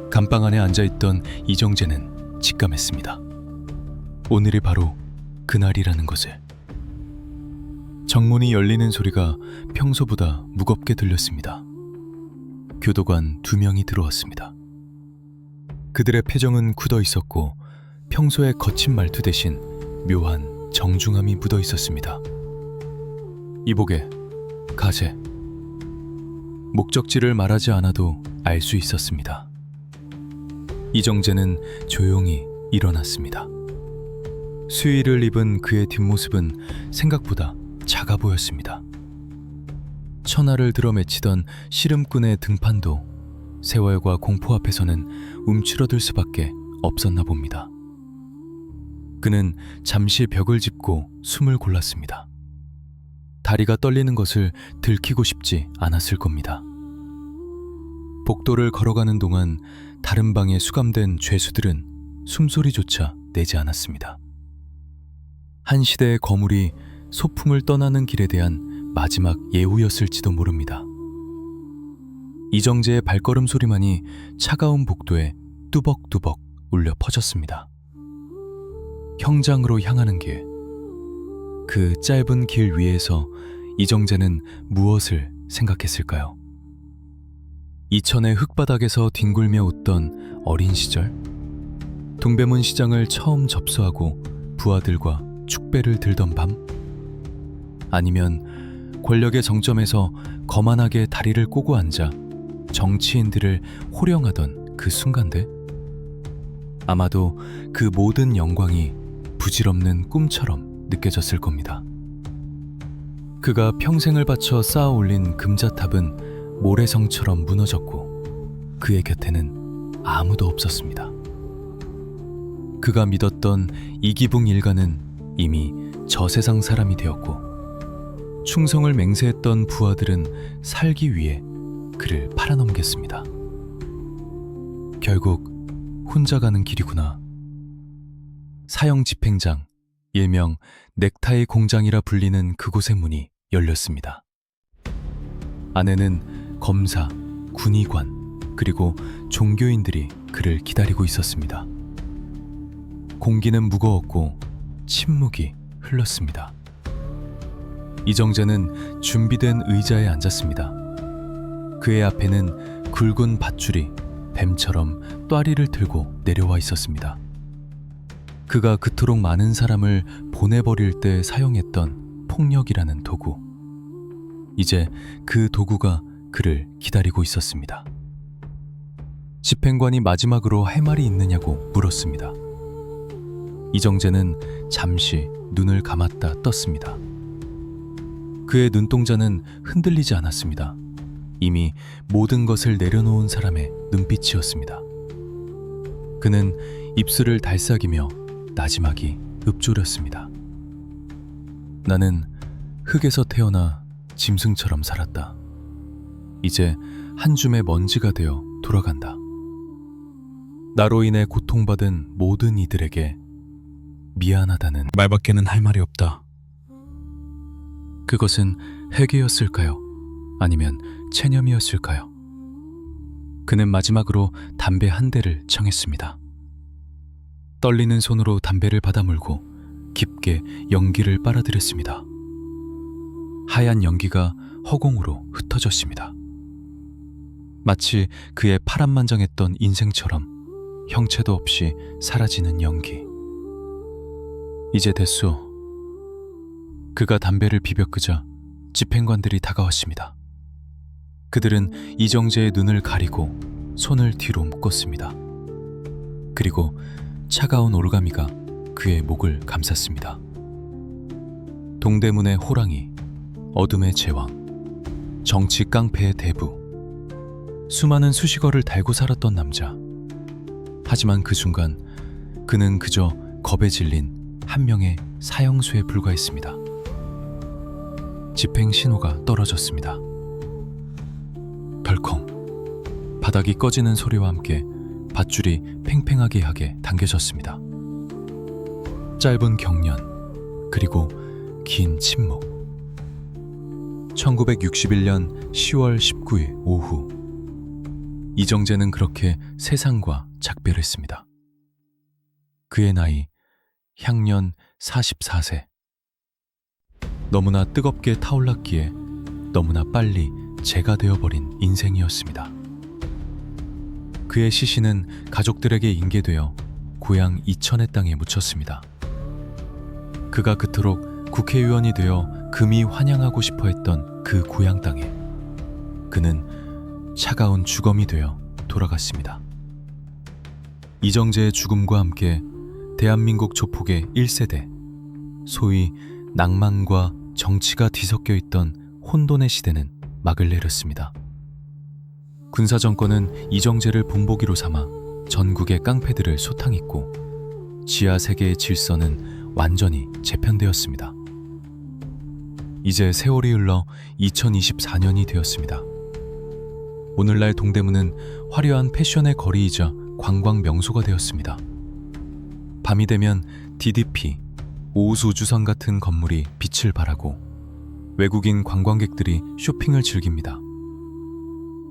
Speaker 1: 감방 안에 앉아있던 이정재는 직감했습니다. 오늘이 바로 그날이라는 것을. 정문이 열리는 소리가 평소보다 무겁게 들렸습니다. 교도관 2명이 들어왔습니다. 그들의 표정은 굳어 있었고 평소의 거친 말투 대신 묘한 정중함이 묻어 있었습니다. 이보게, 가세. 목적지를 말하지 않아도 알 수 있었습니다. 이정재는 조용히 일어났습니다. 수의를 입은 그의 뒷모습은 생각보다 작아 보였습니다. 천하를 들어맺히던 씨름꾼의 등판도 세월과 공포 앞에서는 움츠러들 수밖에 없었나 봅니다. 그는 잠시 벽을 짚고 숨을 골랐습니다. 다리가 떨리는 것을 들키고 싶지 않았을 겁니다. 복도를 걸어가는 동안 다른 방에 수감된 죄수들은 숨소리조차 내지 않았습니다. 한 시대의 거물이 소풍을 떠나는 길에 대한 마지막 예우였을지도 모릅니다. 이정재의 발걸음 소리만이 차가운 복도에 뚜벅뚜벅 울려 퍼졌습니다. 형장으로 향하는 길, 그 짧은 길 위에서 이정재는 무엇을 생각했을까요? 이천의 흙바닥에서 뒹굴며 웃던 어린 시절? 동대문 시장을 처음 접수하고 부하들과 축배를 들던 밤? 아니면 권력의 정점에서 거만하게 다리를 꼬고 앉아 정치인들을 호령하던 그 순간들? 아마도 그 모든 영광이 부질없는 꿈처럼 느껴졌을 겁니다. 그가 평생을 바쳐 쌓아 올린 금자탑은 모래성처럼 무너졌고 그의 곁에는 아무도 없었습니다. 그가 믿었던 이기붕 일가는 이미 저 세상 사람이 되었고 충성을 맹세했던 부하들은 살기 위해 그를 팔아넘겼습니다. 결국 혼자 가는 길이구나. 사형 집행장, 일명 넥타이 공장이라 불리는 그곳의 문이 열렸습니다. 안에는 검사, 군의관, 그리고 종교인들이 그를 기다리고 있었습니다. 공기는 무거웠고 침묵이 흘렀습니다. 이정재는 준비된 의자에 앉았습니다. 그의 앞에는 굵은 밧줄이 뱀처럼 또아리를 들고 내려와 있었습니다. 그가 그토록 많은 사람을 보내버릴 때 사용했던 폭력이라는 도구. 이제 그 도구가 그를 기다리고 있었습니다. 집행관이 마지막으로 할 말이 있느냐고 물었습니다. 이정재는 잠시 눈을 감았다 떴습니다. 그의 눈동자는 흔들리지 않았습니다. 이미 모든 것을 내려놓은 사람의 눈빛이었습니다. 그는 입술을 달싹이며 나지막이 읊조렸습니다. 나는 흙에서 태어나 짐승처럼 살았다. 이제 한 줌의 먼지가 되어 돌아간다. 나로 인해 고통받은 모든 이들에게 미안하다는 말밖에는 할 말이 없다. 그것은 회개였을까요? 아니면 체념이었을까요? 그는 마지막으로 담배 한 대를 청했습니다. 떨리는 손으로 담배를 받아물고 깊게 연기를 빨아들였습니다. 하얀 연기가 허공으로 흩어졌습니다. 마치 그의 파란만장했던 인생처럼 형체도 없이 사라지는 연기. 이제 됐소. 그가 담배를 비벼 끄자 집행관들이 다가왔습니다. 그들은 이정재의 눈을 가리고 손을 뒤로 묶었습니다. 그리고 차가운 올가미가 그의 목을 감쌌습니다. 동대문의 호랑이, 어둠의 제왕, 정치 깡패의 대부, 수많은 수식어를 달고 살았던 남자. 하지만 그 순간 그는 그저 겁에 질린 한 명의 사형수에 불과했습니다. 집행 신호가 떨어졌습니다. 덜컹, 바닥이 꺼지는 소리와 함께 밧줄이 팽팽하게 하게 당겨졌습니다. 짧은 경련, 그리고 긴 침묵. 1961년 10월 19일 오후, 이정재는 그렇게 세상과 작별했습니다. 그의 나이 향년 44세. 너무나 뜨겁게 타올랐기에 너무나 빨리 재가 되어버린 인생이었습니다. 그의 시신은 가족들에게 인계되어 고향 이천의 땅에 묻혔습니다. 그가 그토록 국회의원이 되어 금이 환영하고 싶어 했던 그 고향 땅에 그는 차가운 주검이 되어 돌아갔습니다. 이정재의 죽음과 함께 대한민국 조폭의 1세대, 소위 낭만과 정치가 뒤섞여 있던 혼돈의 시대는 막을 내렸습니다. 군사정권은 이정재를 본보기로 삼아 전국의 깡패들을 소탕했고 지하 세계의 질서는 완전히 재편되었습니다. 이제 세월이 흘러 2024년이 되었습니다. 오늘날 동대문은 화려한 패션의 거리이자 관광 명소가 되었습니다. 밤이 되면 DDP, 오우수주선 같은 건물이 빛을 발하고 외국인 관광객들이 쇼핑을 즐깁니다.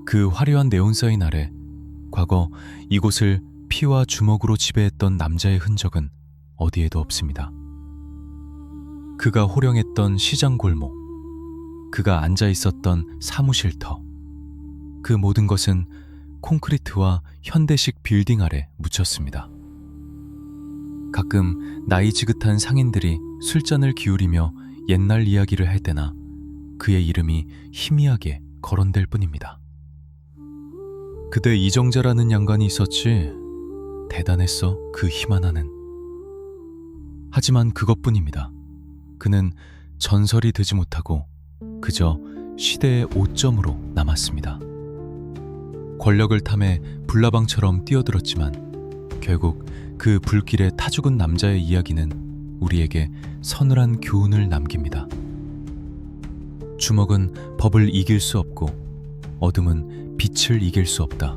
Speaker 1: 그 화려한 네온사인 아래 과거 이곳을 피와 주먹으로 지배했던 남자의 흔적은 어디에도 없습니다. 그가 호령했던 시장 골목, 그가 앉아 있었던 사무실터, 그 모든 것은 콘크리트와 현대식 빌딩 아래 묻혔습니다. 가끔 나이 지긋한 상인들이 술잔을 기울이며 옛날 이야기를 할 때나 그의 이름이 희미하게 거론될 뿐입니다. 그대 이정재라는 양반이 있었지. 대단했어, 그 희만하는. 하지만 그것뿐입니다. 그는 전설이 되지 못하고 그저 시대의 오점으로 남았습니다. 권력을 탐해 불나방처럼 뛰어들었지만 결국 그 불길에 타죽은 남자의 이야기는 우리에게 서늘한 교훈을 남깁니다. 주먹은 법을 이길 수 없고 어둠은 빛을 이길 수 없다.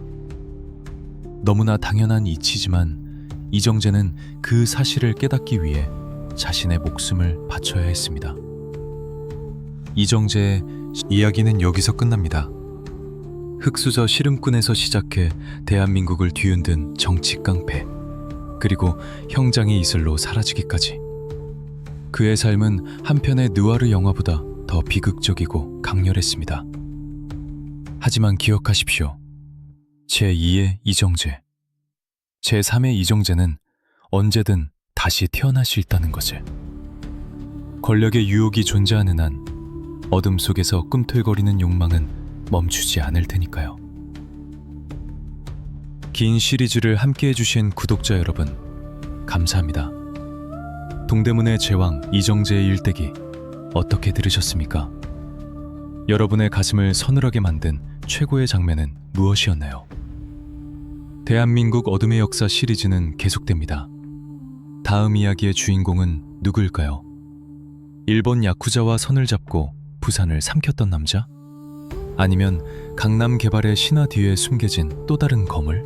Speaker 1: 너무나 당연한 이치지만 이정재는 그 사실을 깨닫기 위해 자신의 목숨을 바쳐야 했습니다. 이정재의 이야기는 여기서 끝납니다. 흑수저 씨름꾼에서 시작해 대한민국을 뒤흔든 정치 깡패, 그리고 형장의 이슬로 사라지기까지. 그의 삶은 한편의 느와르 영화보다 더 비극적이고 강렬했습니다. 하지만 기억하십시오. 제2의 이정재, 제3의 이정재는 언제든 다시 태어날 수 있다는 것을. 권력의 유혹이 존재하는 한 어둠 속에서 꿈틀거리는 욕망은 멈추지 않을 테니까요. 긴 시리즈를 함께 해주신 구독자 여러분, 감사합니다. 동대문의 제왕 이정재의 일대기 어떻게 들으셨습니까? 여러분의 가슴을 서늘하게 만든 최고의 장면은 무엇이었나요? 대한민국 어둠의 역사 시리즈는 계속됩니다. 다음 이야기의 주인공은 누구일까요? 일본 야쿠자와 선을 잡고 부산을 삼켰던 남자? 아니면 강남 개발의 신화 뒤에 숨겨진 또 다른 거물?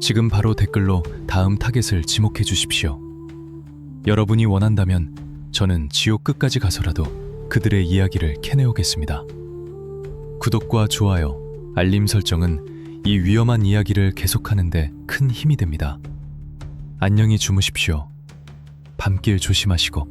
Speaker 1: 지금 바로 댓글로 다음 타겟을 지목해 주십시오. 여러분이 원한다면 저는 지옥 끝까지 가서라도 그들의 이야기를 캐내오겠습니다. 구독과 좋아요, 알림 설정은 이 위험한 이야기를 계속하는 데 큰 힘이 됩니다. 안녕히 주무십시오. 밤길 조심하시고.